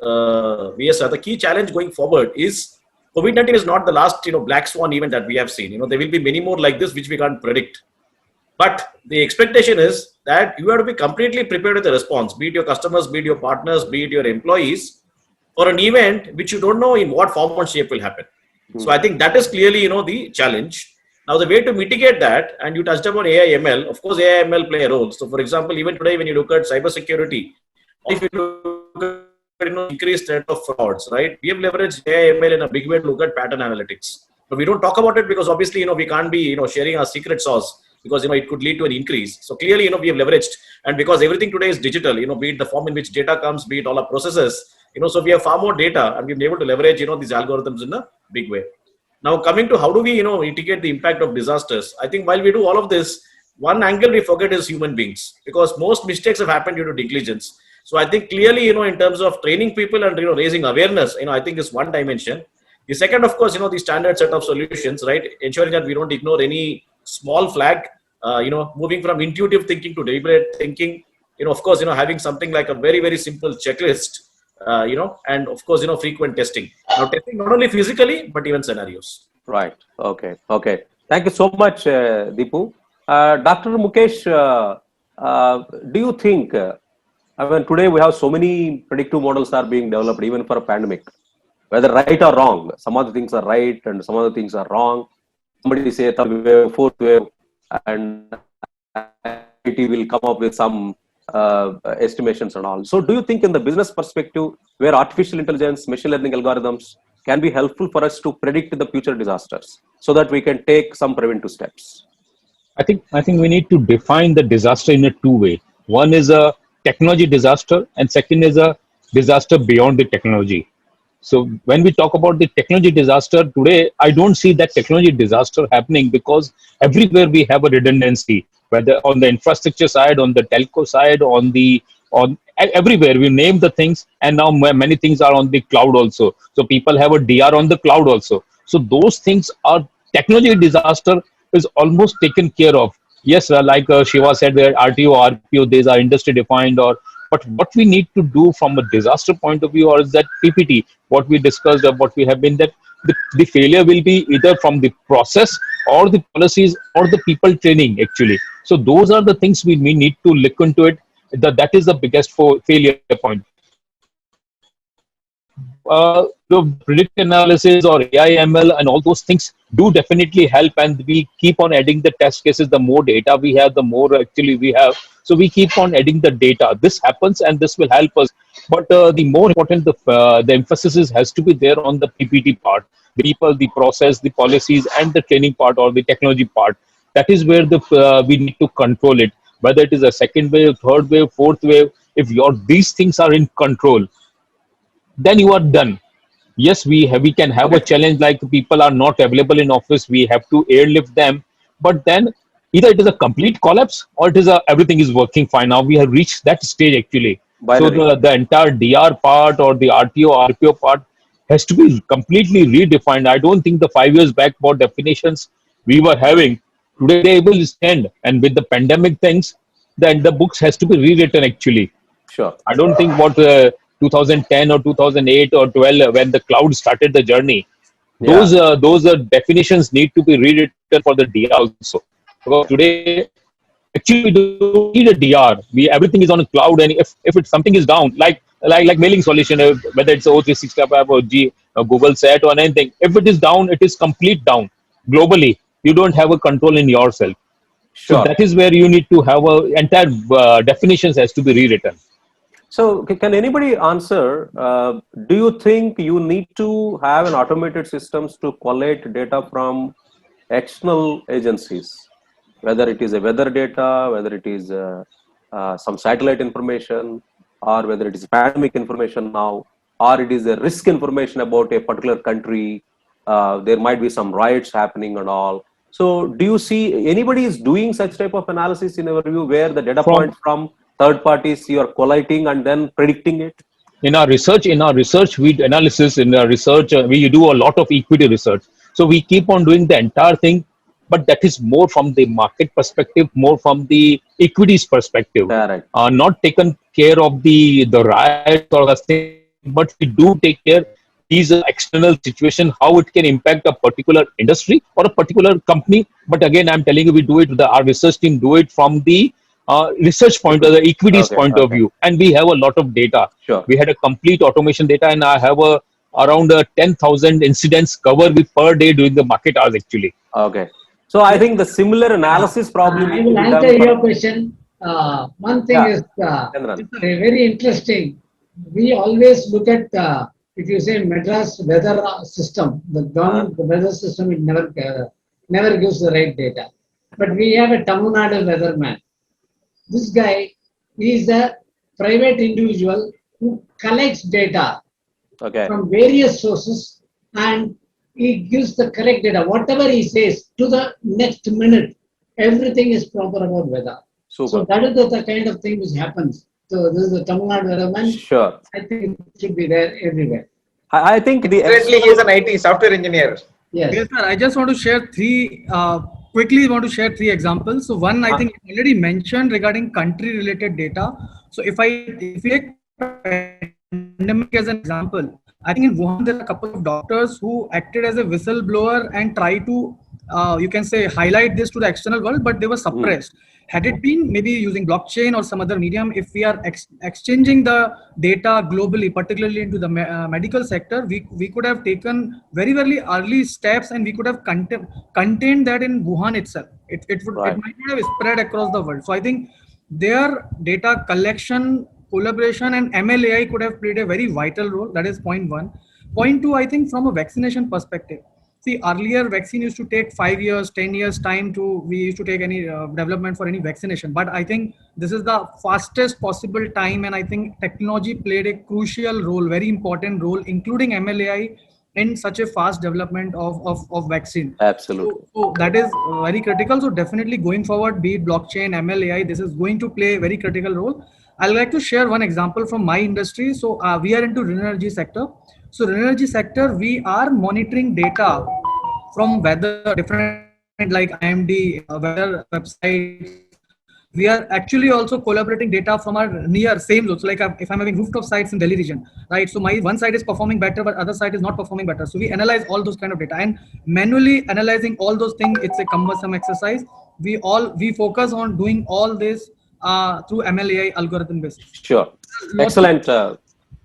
the key challenge going forward is COVID-19 is not the last, black swan event that we have seen. There will be many more like this, which we can't predict. But the expectation is that you have to be completely prepared with the response, be it your customers, be it your partners, be it your employees, for an event which you don't know in what form or shape will happen. So I think that is clearly, the challenge. Now, the way to mitigate that, and you touched upon AI ML, of course, AI ML play a role. So, for example, even today, when you look at cybersecurity, if you look at increased threat of frauds, right? We have leveraged AI ML in a big way to look at pattern analytics. But we don't talk about it because obviously, we can't be, sharing our secret sauce because, it could lead to an increase. So clearly, we have leveraged, and because everything today is digital, be it the form in which data comes, be it all our processes, so we have far more data and we've been able to leverage, these algorithms in a big way. Now, coming to how do we, mitigate the impact of disasters? I think while we do all of this, one angle we forget is human beings, because most mistakes have happened due to negligence. So I think clearly, in terms of training people and, raising awareness, I think is one dimension. The second, of course, the standard set of solutions, right? Ensuring that we don't ignore any small flag, moving from intuitive thinking to deliberate thinking, of course, having something like a very, very simple checklist, and of course, frequent testing. Now, testing not only physically, but even scenarios. Right. Okay. Thank you so much, Deepu. Dr. Mukesh, do you think, today we have so many predictive models are being developed even for a pandemic, whether right or wrong. Some of the things are right and some of the things are wrong. Somebody say third wave, fourth wave, and it will come up with some estimations and all. So do you think in the business perspective, where artificial intelligence, machine learning algorithms can be helpful for us to predict the future disasters so that we can take some preventive steps? I think we need to define the disaster in a 2 way. One is a technology disaster and second is a disaster beyond the technology. So when we talk about the technology disaster today, I don't see that technology disaster happening because everywhere we have a redundancy, whether on the infrastructure side, on the telco side, on everywhere we name the things, and now many things are on the cloud also. So people have a DR on the cloud also. So those things are technology disaster is almost taken care of. Yes, like Shiva said, there RTO, RPO, these are industry defined but what we need to do from a disaster point of view, or is that PPT, what we discussed or what we have been, that the failure will be either from the process or the policies or the people training actually. So those are the things we need to look into it. That is the biggest failure point. The predictive analysis or AI ML and all those things do definitely help, and we keep on adding the test cases. The more data we have, the more actually we have. So we keep on adding the data. This happens and this will help us. But the more important, the emphasis has to be there on the PPT part, the people, the process, the policies, and the training part or the technology part. That is where we need to control it. Whether it is a second wave, third wave, fourth wave, if these things are in control, then you are done. Yes, we can have a challenge like people are not available in office. We have to airlift them, but then either it is a complete collapse or it is everything is working fine. Now we have reached that stage actually. So the entire DR part or the RTO, RPO part has to be completely redefined. I don't think the 5 years back what definitions we were having today they will stand. And with the pandemic things, then the books has to be rewritten actually. Sure. I don't think what 2010 or 2008 or 12 when the cloud started the journey, those definitions need to be rewritten for the DR also. Because today Actually, we don't need a DR. Everything is on a cloud, and if something is down, like mailing solution, whether it's O365 or Google Set or anything, if it is down, it is complete down globally. You don't have a control in yourself. So Sure. that is where you need to have a entire definitions has to be rewritten. So can anybody answer? Do you think you need to have an automated systems to collate data from external agencies, whether it is a weather data, whether it is some satellite information, or whether it is pandemic information now, or it is a risk information about a particular country? There might be some riots happening and all. So do you see anybody is doing such type of analysis in your view, where the data point from third parties you are collating and then predicting it? In our research, we do a lot of equity research. So we keep on doing the entire thing, but that is more from the market perspective, more from the equities perspective. Correct. Not taken care of the riots or the thing, but we do take care these external situation, how it can impact a particular industry or a particular company. But again, I'm telling you, we do it. Our research team do it from the research point or the equities point of view, and we have a lot of data. Sure. We had a complete automation data, and I have around 10,000 incidents covered per day during the market hours actually. Okay. So I think the similar analysis probably. I will answer your question. One thing is very interesting. We always look at, if you say Madras weather system, the government weather system, it never gives the right data. But we have a Tamil Nadu weatherman. This guy is a private individual who collects data from various sources, and he gives the correct data. Whatever he says, to the next minute, everything is proper about weather. Super. So that is the kind of thing which happens. So this is the Tamil Nadu weatherman. Sure. I think it should be there everywhere. I think Currently, he is an IT software engineer. Yes. Yes, sir. I just want to share three examples. So one, I think I already mentioned regarding country related data. So if we take pandemic as an example, I think in Wuhan there are a couple of doctors who acted as a whistleblower and try to you can say highlight this to the external world, but they were suppressed. Had it been maybe using blockchain or some other medium, if we are exchanging the data globally, particularly into the medical sector, we could have taken very, very early steps, and we could have contained that in Wuhan itself. It might not have spread across the world. So I think their data collection, collaboration, and MLAI could have played a very vital role. That is point one. Point two, I think from a vaccination perspective. See, earlier vaccine used to take 5 years, 10 years time we used to take any development for any vaccination. But I think this is the fastest possible time, and I think technology played a crucial role, very important role, including MLAI, in such a fast development of vaccine. Absolutely. So that is very critical. So definitely going forward, be it blockchain, MLAI, this is going to play a very critical role. I'd like to share one example from my industry. So we are into renewable energy sector. So renewable energy sector, we are monitoring data from weather, different like IMD, weather websites. We are actually also collaborating data from our near same zones. So like if I'm having rooftop sites in Delhi region, right? So my one side is performing better, but other side is not performing better. So we analyze all those kind of data, and manually analyzing all those things, it's a cumbersome exercise. We focus on doing all this through MLAI algorithm based. Sure. Excellent.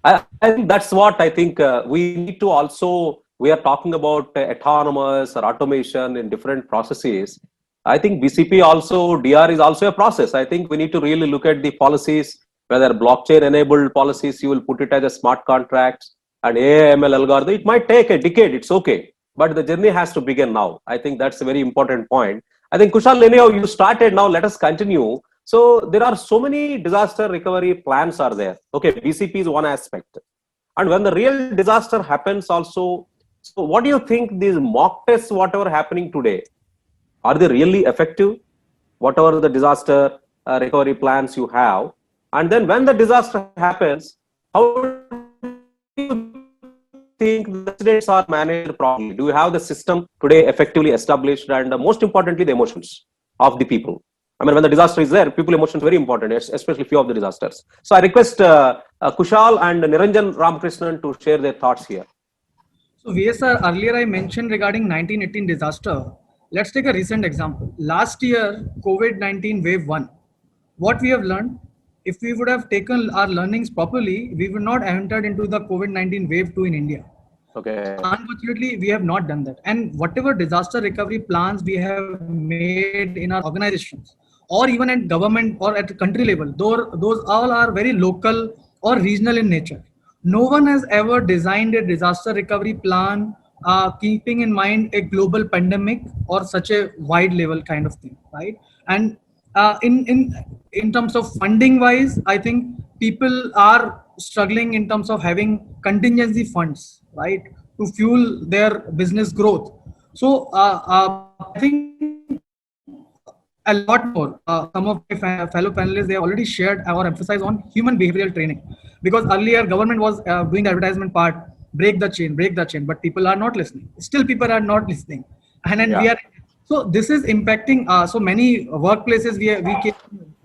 I think that's what I think we need to also, we are talking about autonomous or automation in different processes. I think BCP also, DR is also a process. I think we need to really look at the policies, whether blockchain enabled policies, you will put it as a smart contracts and AI/ML algorithm. It might take a decade, it's okay. But the journey has to begin now. I think that's a very important point. I think Kushal, anyhow, you started, now let us continue. So there are so many disaster recovery plans are there. Okay, BCP is one aspect. And when the real disaster happens also, so what do you think these mock tests, whatever happening today, are they really effective? Whatever the disaster recovery plans you have. And then when the disaster happens, how do you think the incidents are managed properly? Do you have the system today effectively established? And most importantly, the emotions of the people. I mean, when the disaster is there, people emotions very important, especially few of the disasters. So I request Kushal and Niranjan Ramakrishnan to share their thoughts here. So VSR, earlier I mentioned regarding 1918 disaster. let's take a recent example. Last year, COVID-19 wave 1, what we have learned, if we would have taken our learnings properly, we would not have entered into the COVID-19 wave 2 in India. Okay. Unfortunately, we have not done that. And whatever disaster recovery plans we have made in our organizations, or even at government or at country level, those all are very local or regional in nature. No one has ever designed a disaster recovery plan keeping in mind a global pandemic or such a wide level kind of thing, right? And in terms of funding wise, I think people are struggling in terms of having contingency funds, right, to fuel their business growth. So I think a lot more. Some of my fellow panelists, they already shared or emphasized on human behavioral training, because earlier government was doing the advertisement part, break the chain, but people are not listening. Still, people are not listening, and then we are. So this is impacting. So many workplaces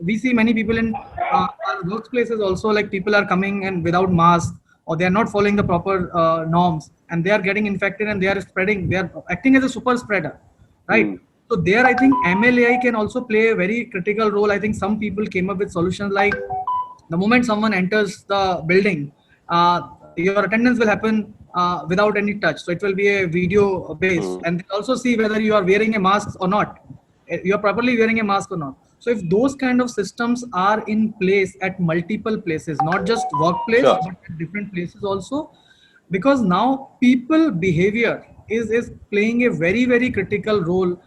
we see many people in our workplaces also, like people are coming and without mask, or they are not following the proper norms, and they are getting infected and they are spreading. They are acting as a super spreader, right? So there, I think MLAI can also play a very critical role. I think some people came up with solutions like the moment someone enters the building, your attendance will happen without any touch. So it will be a video based, and they also see whether you are wearing a mask or not. You are properly wearing a mask or not. So if those kind of systems are in place at multiple places, not just workplace, but at different places also, because now people behavior is playing a very, very critical role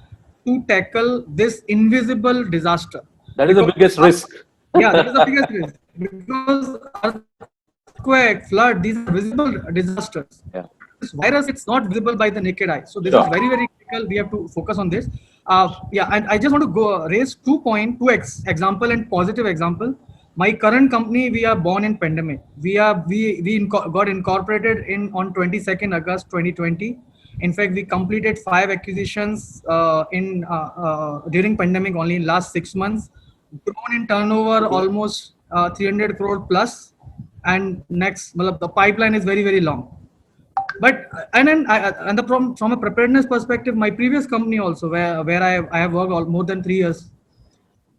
to tackle this invisible disaster. That is the biggest risk. Yeah, that is the biggest risk, because earthquake, flood, these are visible disasters. Yeah. This virus, it's not visible by the naked eye. So this is very, very critical. We have to focus on this. And I just want to raise 2 example and positive example. My current company, we are born in pandemic. We got incorporated on 22nd August 2020. In fact, we completed 5 acquisitions during pandemic only in last 6 months. Grown in turnover almost 300 crore plus, and the pipeline is very, very long. But from a preparedness perspective, my previous company also, where I have worked more than 3 years,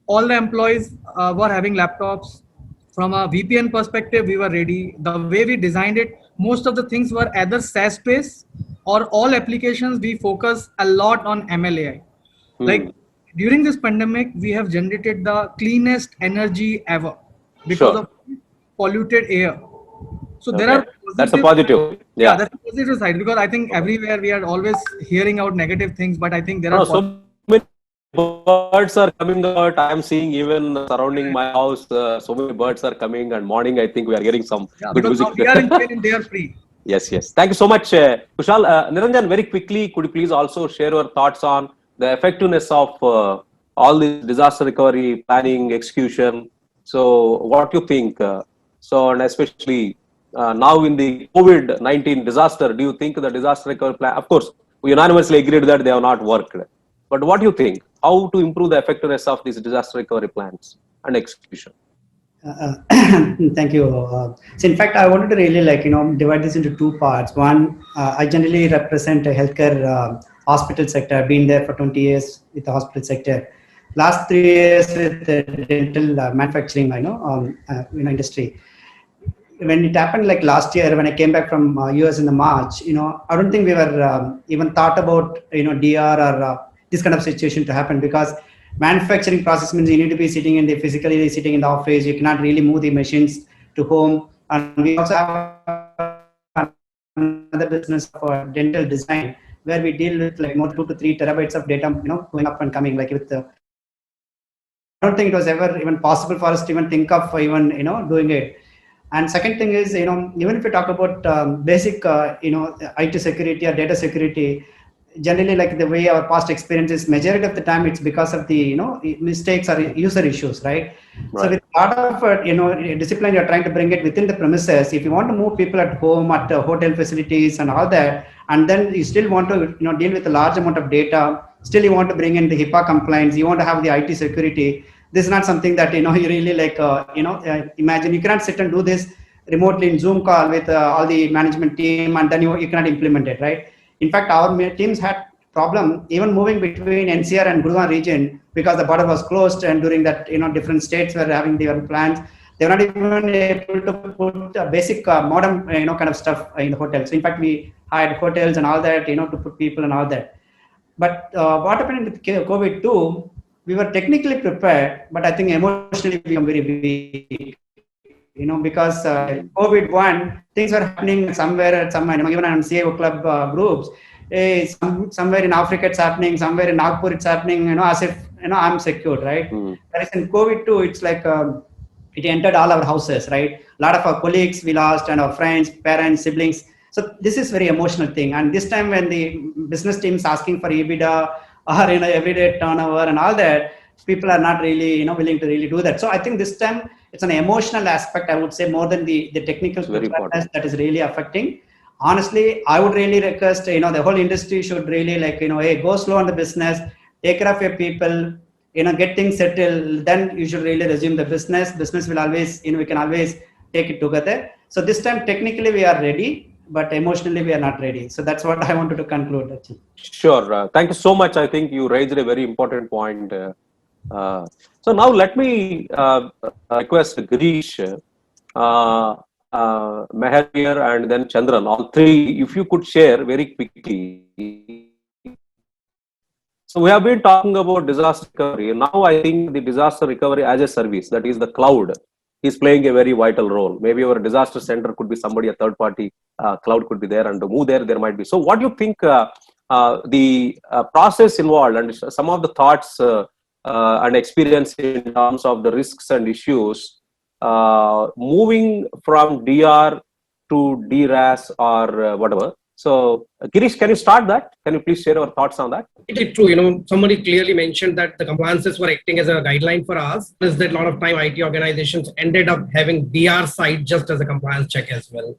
all the employees were having laptops. From a VPN perspective, we were ready. The way we designed it, most of the things were either SaaS based, or all applications we focus a lot on MLAI. Like during this pandemic, we have generated the cleanest energy ever because of polluted air. So there are that's a positive. Yeah, that's a positive side, because I think everywhere we are always hearing out negative things, but I think there are so many birds are coming out. I am seeing even surrounding my house, so many birds are coming, and morning I think we are getting some good music. We are in pain and they are free. Yes. Thank you so much, Kushal. Niranjan, very quickly, could you please also share your thoughts on the effectiveness of all the disaster recovery planning, execution? So, what do you think? And especially now in the COVID-19 disaster, do you think the disaster recovery plan? Of course, we unanimously agreed that they have not worked. But what do you think? How to improve the effectiveness of these disaster recovery plans and execution? Thank you. So in fact, I wanted to really divide this into 2 parts. One, I generally represent a healthcare hospital sector. I've been there for 20 years with the hospital sector. Last 3 years with the dental manufacturing, industry. When it happened like last year, when I came back from US in the March, I don't think we were even thought about, DR or this kind of situation to happen, because manufacturing process means you need to be physically sitting in the office. You cannot really move the machines to home. And we also have another business for dental design, where we deal with like more 2 to 3 terabytes of data, going up and coming. Like with I don't think it was ever even possible for us to even think of doing it. And second thing is, even if we talk about basic, IT security or data security, generally like the way our past experiences, majority of the time it's because of the mistakes or user issues, right? So with a lot of discipline, you're trying to bring it within the premises. If you want to move people at home, at hotel facilities and all that, and then you still want to deal with a large amount of data, still you want to bring in the HIPAA compliance, you want to have the IT security. This is not something that you really like imagine. You cannot sit and do this remotely in Zoom call with all the management team, and then you cannot implement it, right? In fact, our teams had problem, even moving between NCR and Gurgaon region, because the border was closed, and during that, different states were having their plans. They were not even able to put basic modern, kind of stuff in the hotel. So in fact, we hired hotels and all that, to put people and all that. But what happened with COVID-2, we were technically prepared, but I think emotionally we become very weak. Because COVID-1, things were happening somewhere at some, even on CIO club groups. Somewhere in Africa it's happening, somewhere in Nagpur it's happening, as if, I'm secured, right? Whereas in COVID-2, it's like, it entered all our houses, right? A lot of our colleagues we lost, and our friends, parents, siblings. So this is very emotional thing. And this time when the business team is asking for EBITDA or, everyday turnover and all that, people are not really, willing to really do that. So I think this time it's an emotional aspect, I would say, more than the technical preparedness that is really affecting. Honestly, I would really request, the whole industry should really hey, go slow on the business, take care of your people, get things settled, then you should really resume the business. Business will always, we can always take it together. So this time, technically, we are ready, but emotionally, we are not ready. So that's what I wanted to conclude. Actually. Sure. Thank you so much. I think you raised a very important point. So now let me request Girish, Meher, and then Chandran, all three, if you could share very quickly. So we have been talking about disaster recovery. Now I think the disaster recovery as a service, that is the cloud, is playing a very vital role. Maybe our disaster center could be somebody, a third party, cloud could be there, and to move there might be. So what do you think the process involved, and some of the thoughts and experience in terms of the risks and issues, moving from DR to DRAS or whatever. So, Girish, can you start that? Can you please share your thoughts on that? It is true. Somebody clearly mentioned that the compliances were acting as a guideline for us. Is that a lot of time IT organizations ended up having DR side just as a compliance check as well.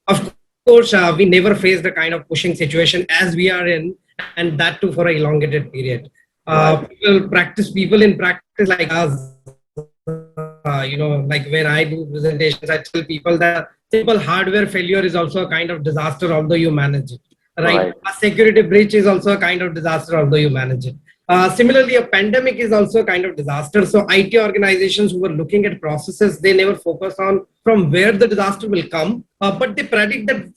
Of course, we never faced the kind of pushing situation as we are in, and that too for an elongated period. People in practice like us, like when I do presentations, I tell people that simple hardware failure is also a kind of disaster, although you manage it. Right? A security breach is also a kind of disaster, although you manage it. Similarly, a pandemic is also a kind of disaster. So IT organizations who were looking at processes, they never focus on from where the disaster will come, but they predict that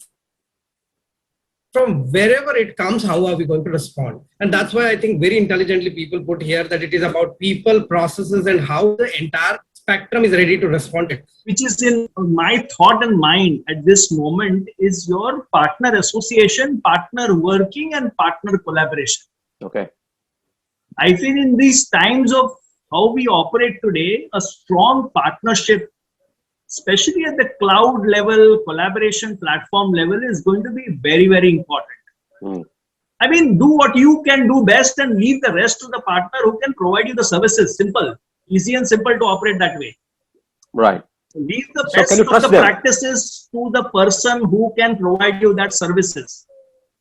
from wherever it comes, how are we going to respond? And that's why I think very intelligently people put here that it is about people, processes, and how the entire spectrum is ready to respond to it. Which is in my thought and mind at this moment is your partner association, partner working, and partner collaboration. Okay. I feel in these times of how we operate today, a strong partnership, especially at the cloud level, collaboration platform level, is going to be very, very important. I mean, do what you can do best and leave the rest to the partner who can provide you the services. Simple, easy and simple to operate that way. Right. Leave the best of the practices to the person who can provide you that services.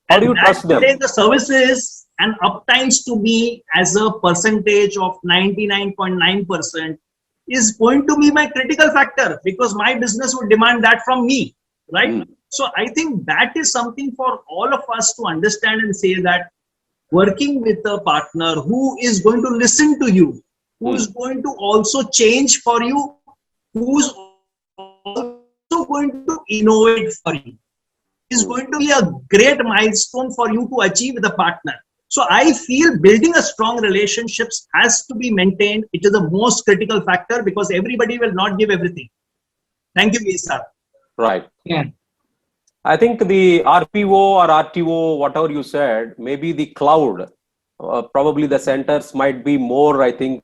How do you trust them? The services and uptimes to be as a percentage of 99.9% is going to be my critical factor, because my business would demand that from me, right? So I think that is something for all of us to understand and say that working with a partner who is going to listen to you, who is going to also change for you, who's also going to innovate for you, is going to be a great milestone for you to achieve with a partner. So I feel building a strong relationships has to be maintained. It is the most critical factor, because everybody will not give everything. Thank you, Visa. Right. Yeah. I think the RPO or RTO, whatever you said, maybe the cloud, probably the centers might be more, I think,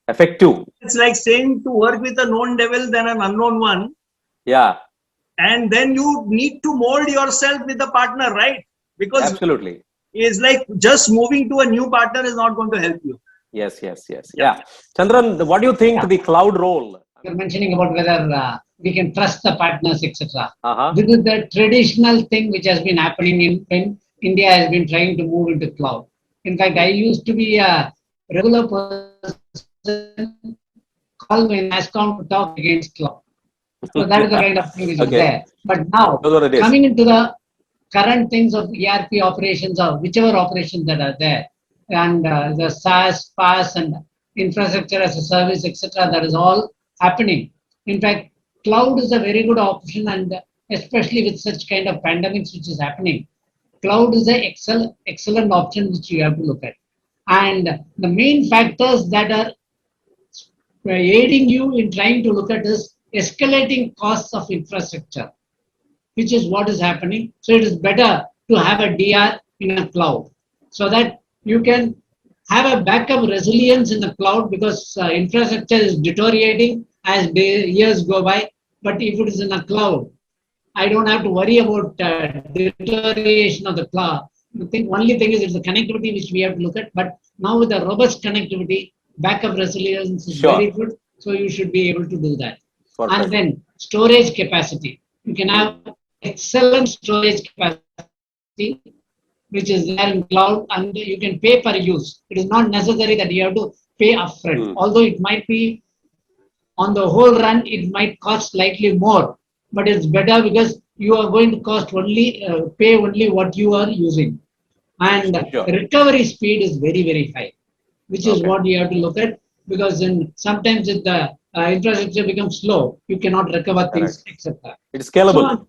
effective. It's like saying to work with a known devil than an unknown one. Yeah. And then you need to mold yourself with the partner, right? Because absolutely. It's like just moving to a new partner is not going to help you. Yes. Yeah. Chandran, what do you think the cloud role? You're mentioning about whether we can trust the partners, etc. This is the traditional thing which has been happening in India has been trying to move into cloud. In fact, I used to be a regular person called me in NASSCOM to talk against cloud. So that is the kind of thing which is there. But now, coming into current things of ERP operations or whichever operations that are there, and the SaaS, PaaS, and infrastructure as a service, etc. That is all happening. In fact, cloud is a very good option, and especially with such kind of pandemics which is happening, cloud is an excellent option which you have to look at. And the main factors that are aiding you in trying to look at is escalating costs of infrastructure, which is what is happening. So it is better to have a DR in a cloud so that you can have a backup resilience in the cloud, because infrastructure is deteriorating as years go by. But if it is in a cloud, I don't have to worry about deterioration of the cloud. The only thing is it's the connectivity which we have to look at. But now with the robust connectivity, backup resilience is very good. So you should be able to do that. Perfect. And then storage capacity. You can have excellent storage capacity, which is there in cloud, and you can pay per use. It is not necessary that you have to pay upfront. Although it might be, on the whole run, it might cost slightly more, but it's better because you are going to cost only, pay only what you are using. And recovery speed is very, very high, which is what you have to look at, because sometimes if the infrastructure becomes slow, you cannot recover things, etc. It's scalable. So,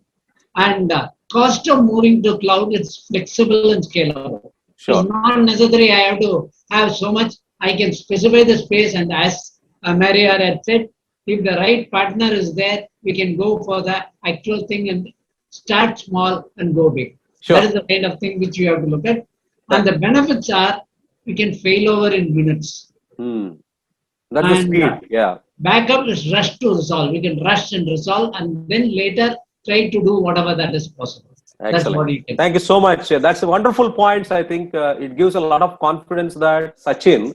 and cost of moving to cloud is flexible and scalable. Sure. It's not necessary I have to have so much. I can specify the space, and as Maria had said, if the right partner is there, we can go for the actual thing and start small and go big. Sure. That is the kind of thing which you have to look at. And the benefits are, we can fail over in minutes. That's the speed, yeah. Backup is rush to resolve. We can rush and resolve, and then later try to do whatever that is possible. That's what you can. Thank you so much. That's a wonderful point. I think it gives a lot of confidence that, Sachin,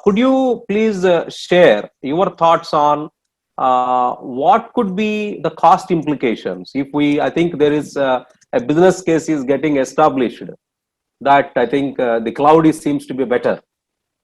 could you please share your thoughts on what could be the cost implications if I think there is a business case is getting established that I think the cloud seems to be better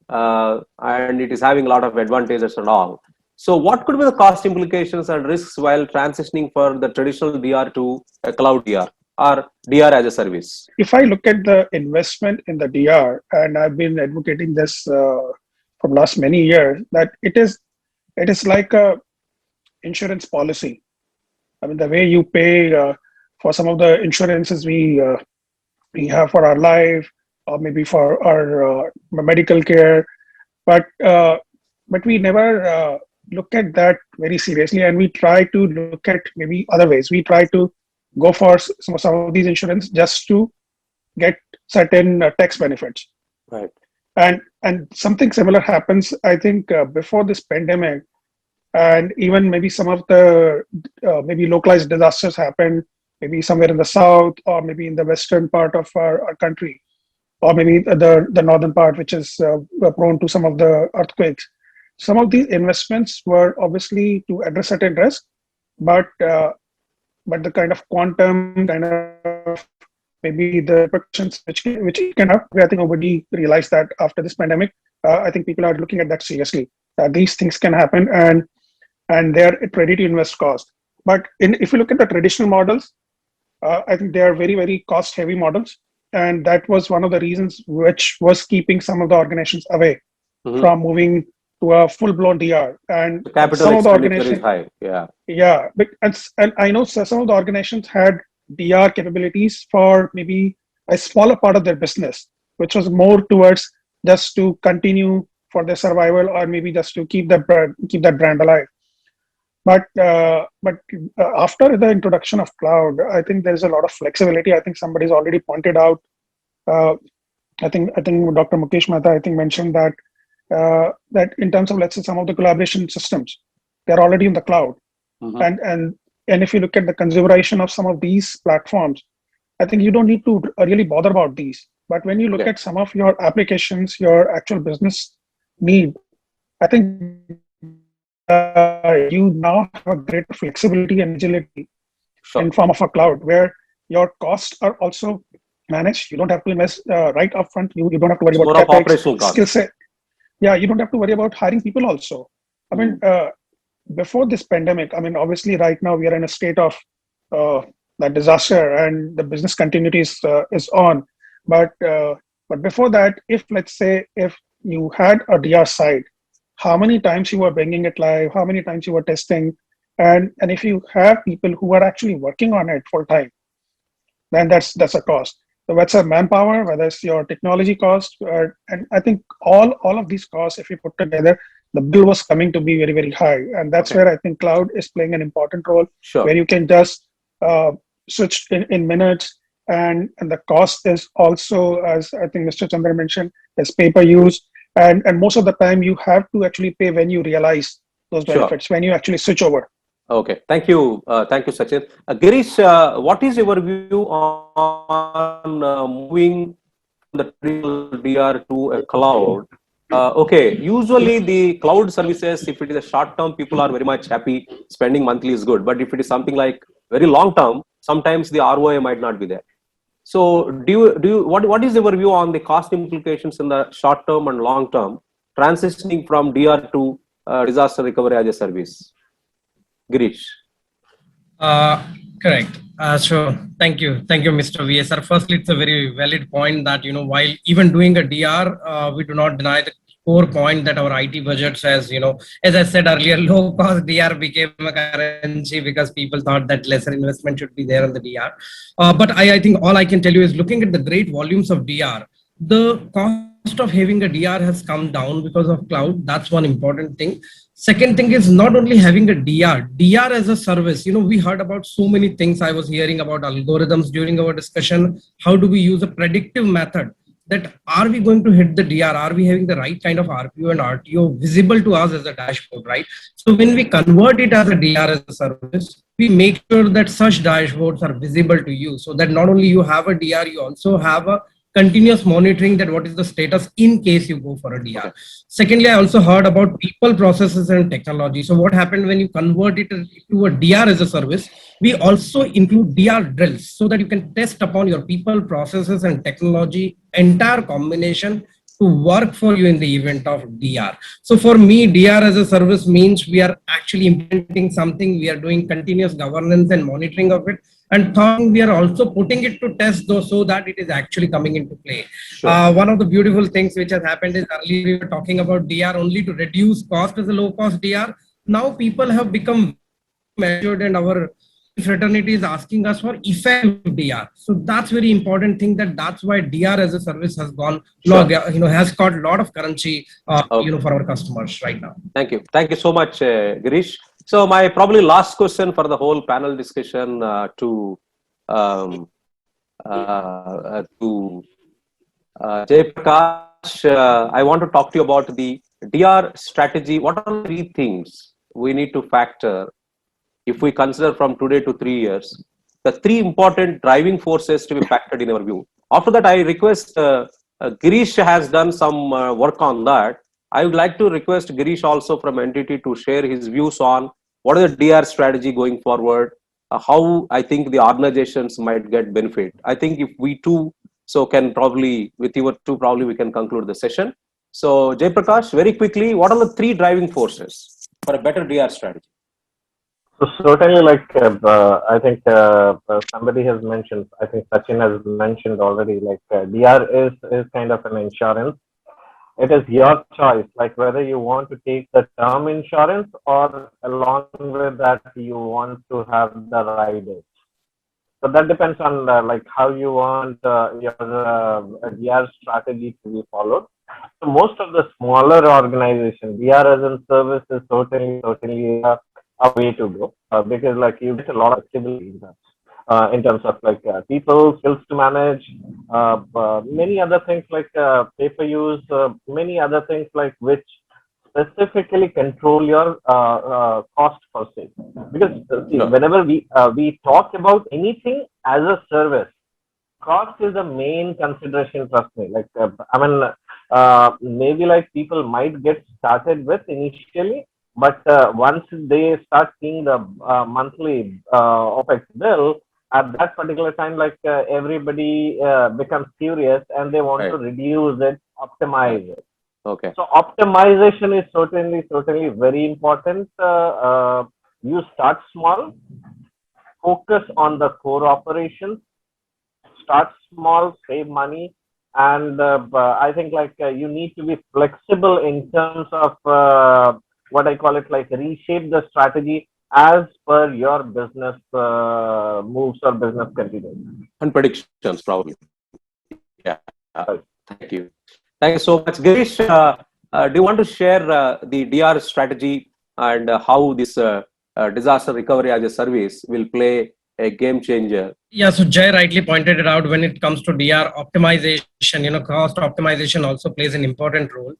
and it is having a lot of advantages and all. So what could be the cost implications and risks while transitioning for the traditional DR to a cloud DR or DR as a service? If I look at the investment in the DR, and I've been advocating this from last many years, that it is like a insurance policy. I mean, the way you pay for some of the insurances we have for our life, or maybe for our medical care, but we never look at that very seriously, and we try to look at maybe other ways. We try to go for some of these insurance just to get certain tax benefits. Right. And something similar happens, I think, before this pandemic, and even maybe some of the maybe localized disasters happened, maybe somewhere in the south or maybe in the western part of our country, or maybe the northern part, which is prone to some of the earthquakes. Some of these investments were obviously to address certain risk, but the kind of quantum, kind of maybe the repercussions which it can have, I think nobody realized that after this pandemic. I think people are looking at that seriously. These things can happen, and they're ready to invest cost. But if you look at the traditional models, I think they are very, very cost-heavy models, and that was one of the reasons which was keeping some of the organizations away from moving to a full-blown DR. And the capital some of the expenditure is high. Yeah. And I know some of the organizations had DR capabilities for maybe a smaller part of their business, which was more towards just to continue for their survival, or maybe just to keep that brand alive. But after the introduction of cloud, I think there's a lot of flexibility. I think somebody's already pointed out. I think Dr. Mukesh Mehta mentioned that that in terms of, let's say, some of the collaboration systems, they're already in the cloud, and if you look at the consumerization of some of these platforms, I think you don't need to really bother about these. But when you look at some of your applications, your actual business need, I think you now have a greater flexibility and agility in form of a cloud, where your costs are also managed. You don't have to invest right upfront. You don't have to worry about CapEx, skill set. Yeah, you don't have to worry about hiring people also. I mean, before this pandemic, I mean, obviously right now we are in a state of that disaster and the business continuity is on. But before that, if let's say if you had a DR site, how many times you were bringing it live, how many times you were testing, and if you have people who are actually working on it full time, then that's a cost. So that's a manpower, whether it's your technology cost, and I think all of these costs, if you put together, the bill was coming to be very, very high, and that's where I think cloud is playing an important role, where you can just switch in minutes, and the cost is also, as I think Mr. Chandra mentioned, is pay per use, and most of the time you have to actually pay when you realize those benefits, when you actually switch over. Okay, thank you, Sachin. Girish, what is your view on moving the DR to a cloud? Okay, usually the cloud services, if it is a short term, people are very much happy. Spending monthly is good, but if it is something like very long term, sometimes the ROI might not be there. So, what is your view on the cost implications in the short term and long term, transitioning from DR to disaster recovery as a service? Girish. Correct. Sure. Thank you, Mr. VSR. Firstly, it's a very valid point that while even doing a DR, we do not deny the core point that our IT budget says. As I said earlier, low cost DR became a currency because people thought that lesser investment should be there on the DR. But I think all I can tell you is, looking at the great volumes of DR, the cost of having a DR has come down because of cloud. That's one important thing. Second thing is not only having a DR as a service. We heard about so many things. I was hearing about algorithms during our discussion. How do we use a predictive method? That are we going to hit the DR? Are we having the right kind of RPO and RTO visible to us as a dashboard, right? So when we convert it as a DR as a service, we make sure that such dashboards are visible to you, so that not only you have a DR, you also have a continuous monitoring that what is the status in case you go for a DR. Secondly, I also heard about people, processes, and technology. So what happened when you convert it to a DR as a service, we also include DR drills so that you can test upon your people, processes, and technology entire combination to work for you in the event of DR. So for me, DR as a service means we are actually implementing something, we are doing continuous governance and monitoring of it, and we are also putting it to test though, so that it is actually coming into play. Sure. One of the beautiful things which has happened is, earlier we were talking about DR only to reduce cost as a low cost DR. Now people have become measured, and our fraternity is asking us for effective DR. So that's very important thing, that's why DR as a service has gone, sure, has got a lot of currency, for our customers right now. Thank you so much, Girish. So my probably last question for the whole panel discussion to Jay Prakash, I want to talk to you about the DR strategy. What are the 3 things we need to factor if we consider from today to 3 years? The 3 important driving forces to be factored in our view. After that, I request Girish has done some work on that. I would like to request Girish also from NTT to share his views on what is the DR strategy going forward, how I think the organizations might get benefit. I think if we two can probably, with your two, probably we can conclude the session. So Jay Prakash, very quickly, what are the 3 driving forces for a better DR strategy? So certainly, I think somebody has mentioned, I think Sachin has mentioned already, DR is kind of an insurance. It is your choice, whether you want to take the term insurance or along with that you want to have the riders. So that depends on how you want your DR strategy to be followed. So most of the smaller organizations, DR as a service is certainly a way to go, because you get a lot of flexibility in terms of people, skills to manage, many other things pay-per use, many other things which specifically control your cost per se. Because whenever we talk about anything as a service, cost is the main consideration. Trust me. Maybe people might get started with initially, but once they start seeing the monthly OPEX bill, at that particular time, everybody becomes curious and they want to reduce it, optimize it. Okay. So optimization is certainly very important. You start small, focus on the core operations, start small, save money, and I think you need to be flexible in terms of what I call it, like reshape the strategy as per your business moves or business continues. And predictions, probably. Yeah. Thank you. Thank you so much. Girish, do you want to share the DR strategy and how this disaster recovery as a service will play a game changer? Yeah, so Jay rightly pointed it out. When it comes to DR optimization, cost optimization also plays an important role.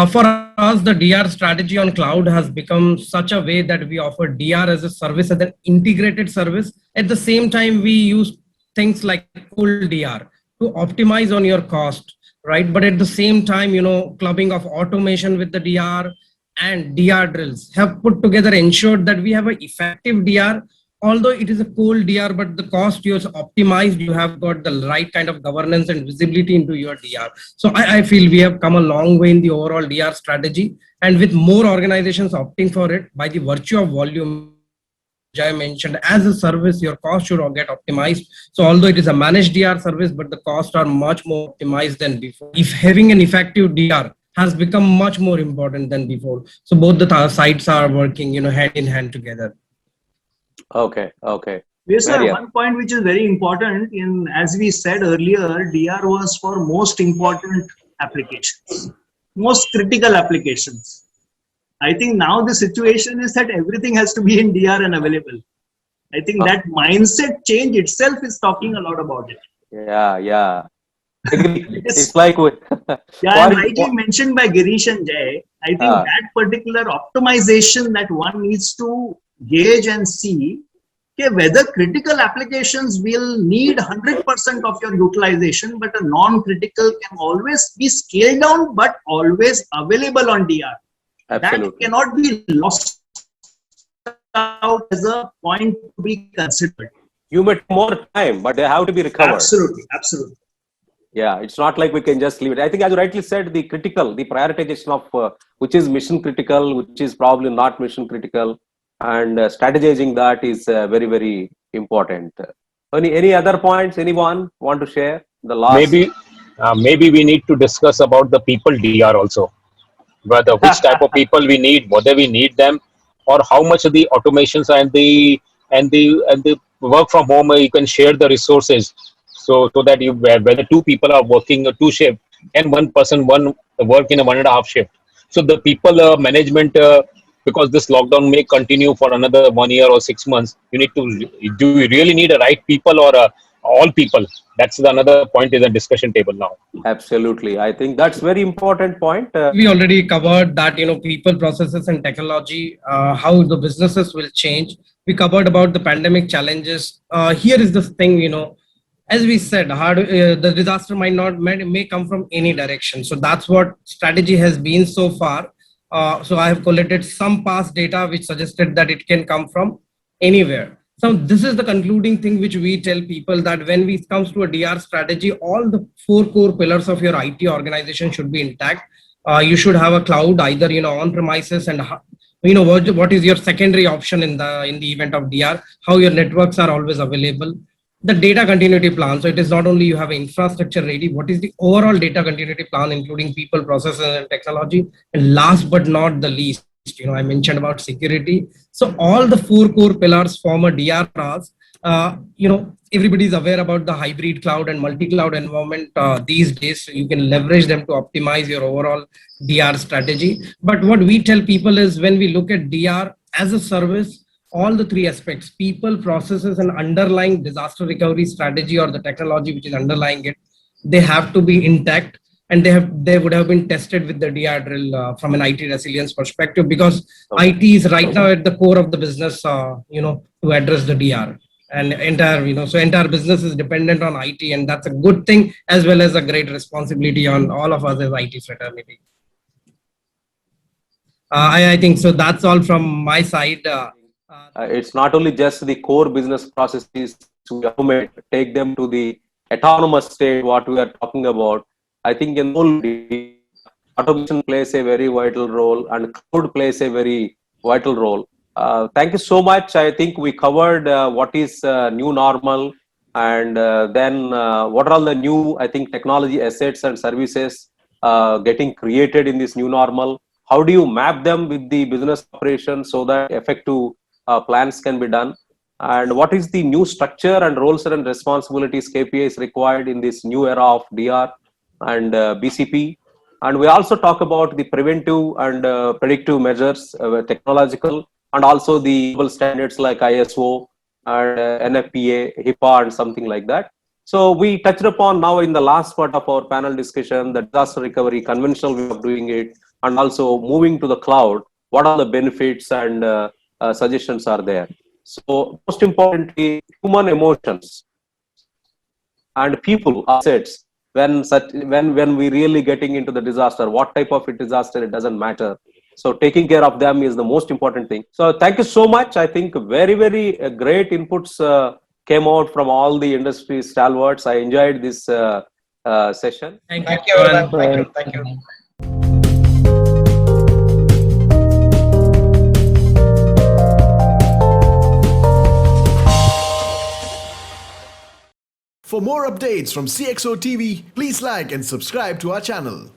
For us, the DR strategy on cloud has become such a way that we offer DR as a service, as an integrated service. At the same time, we use things like full DR to optimize on your cost, right? But at the same time, clubbing of automation with the DR and DR drills have put together, ensured that we have an effective DR. Although it is a cold DR, but the cost you optimized, you have got the right kind of governance and visibility into your DR. So I feel we have come a long way in the overall DR strategy, and with more organizations opting for it by the virtue of volume, Jay mentioned, as a service, your cost should all get optimized. So although it is a managed DR service, but the costs are much more optimized than before. If having an effective DR has become much more important than before. So both the sides are working, hand in hand together. Okay. Yes, sir. One point which is very important, as we said earlier, DR was for most important applications, most critical applications. I think now the situation is that everything has to be in DR and available. I think that mindset change itself is talking a lot about it. Yeah. It's like rightly mentioned by Girish and Jay. I think that particular optimization that one needs to gauge and see whether critical applications will need 100% of your utilization, but a non-critical can always be scaled down, but always available on DR. Absolutely. That cannot be lost out as a point to be considered. You may take more time, but they have to be recovered. Absolutely. Yeah, it's not like we can just leave it. I think, as you rightly said, the prioritization of which is mission critical, which is probably not mission critical, and strategizing that is very, very important. Any other points anyone want to share? The last maybe we need to discuss about the people DR also, whether which type of people we need, whether we need them, or how much of the automations and the work from home you can share the resources, so that whether two people are working a 2 shift and one person work in a 1.5 shift. So the people management. Because this lockdown may continue for another 1 year or 6 months, do we really need a right people or all people? That's another point in the discussion table now. Absolutely. I think that's very important point. We already covered that, people, processes and technology, how the businesses will change. We covered about the pandemic challenges. Here is the thing, as we said, the disaster may come from any direction. So that's what strategy has been so far. So I have collected some past data which suggested that it can come from anywhere. So this is the concluding thing which we tell people, that when it comes to a DR strategy, all the 4 core pillars of your IT organization should be intact. You should have a cloud, either on premises, and what is your secondary option in the event of DR, how your networks are always available. The data continuity plan. So it is not only you have infrastructure ready, what is the overall data continuity plan, including people, processes, and technology. And last but not the least, I mentioned about security. So all the 4 core pillars form a DRs. Everybody is aware about the hybrid cloud and multi-cloud environment these days. So you can leverage them to optimize your overall DR strategy. But what we tell people is, when we look at DR as a service, all the 3 aspects, people, processes, and underlying disaster recovery strategy or the technology which is underlying it, they have to be intact, and they would have been tested with the DR drill from an IT resilience perspective, because IT is right now at the core of the business, to address the DR. And entire business is dependent on IT, and that's a good thing as well as a great responsibility on all of us as IT fraternity. I think so. That's all from my side. It's not only just the core business processes to take them to the autonomous state, what we are talking about. I think in all, automation plays a very vital role, and cloud plays a very vital role. Thank you so much. I think we covered what is new normal, and then what are all the new, I think, technology assets and services getting created in this new normal. How do you map them with the business operations so that effective plans can be done? And what is the new structure and roles and responsibilities KPIs required in this new era of DR and BCP? And we also talk about the preventive and predictive measures, technological, and also the global standards like ISO and NFPA, HIPAA, and something like that. So we touched upon now in the last part of our panel discussion, the disaster recovery, conventional way of doing it, and also moving to the cloud. What are the benefits and suggestions are there? So most importantly, human emotions and people assets. When we really getting into the disaster, what type of a disaster, it doesn't matter. So taking care of them is the most important thing. So thank you so much. I think very great inputs came out from all the industry stalwarts. I enjoyed this session. Thank you, everyone. Thank you. For more updates from CXO TV, please like and subscribe to our channel.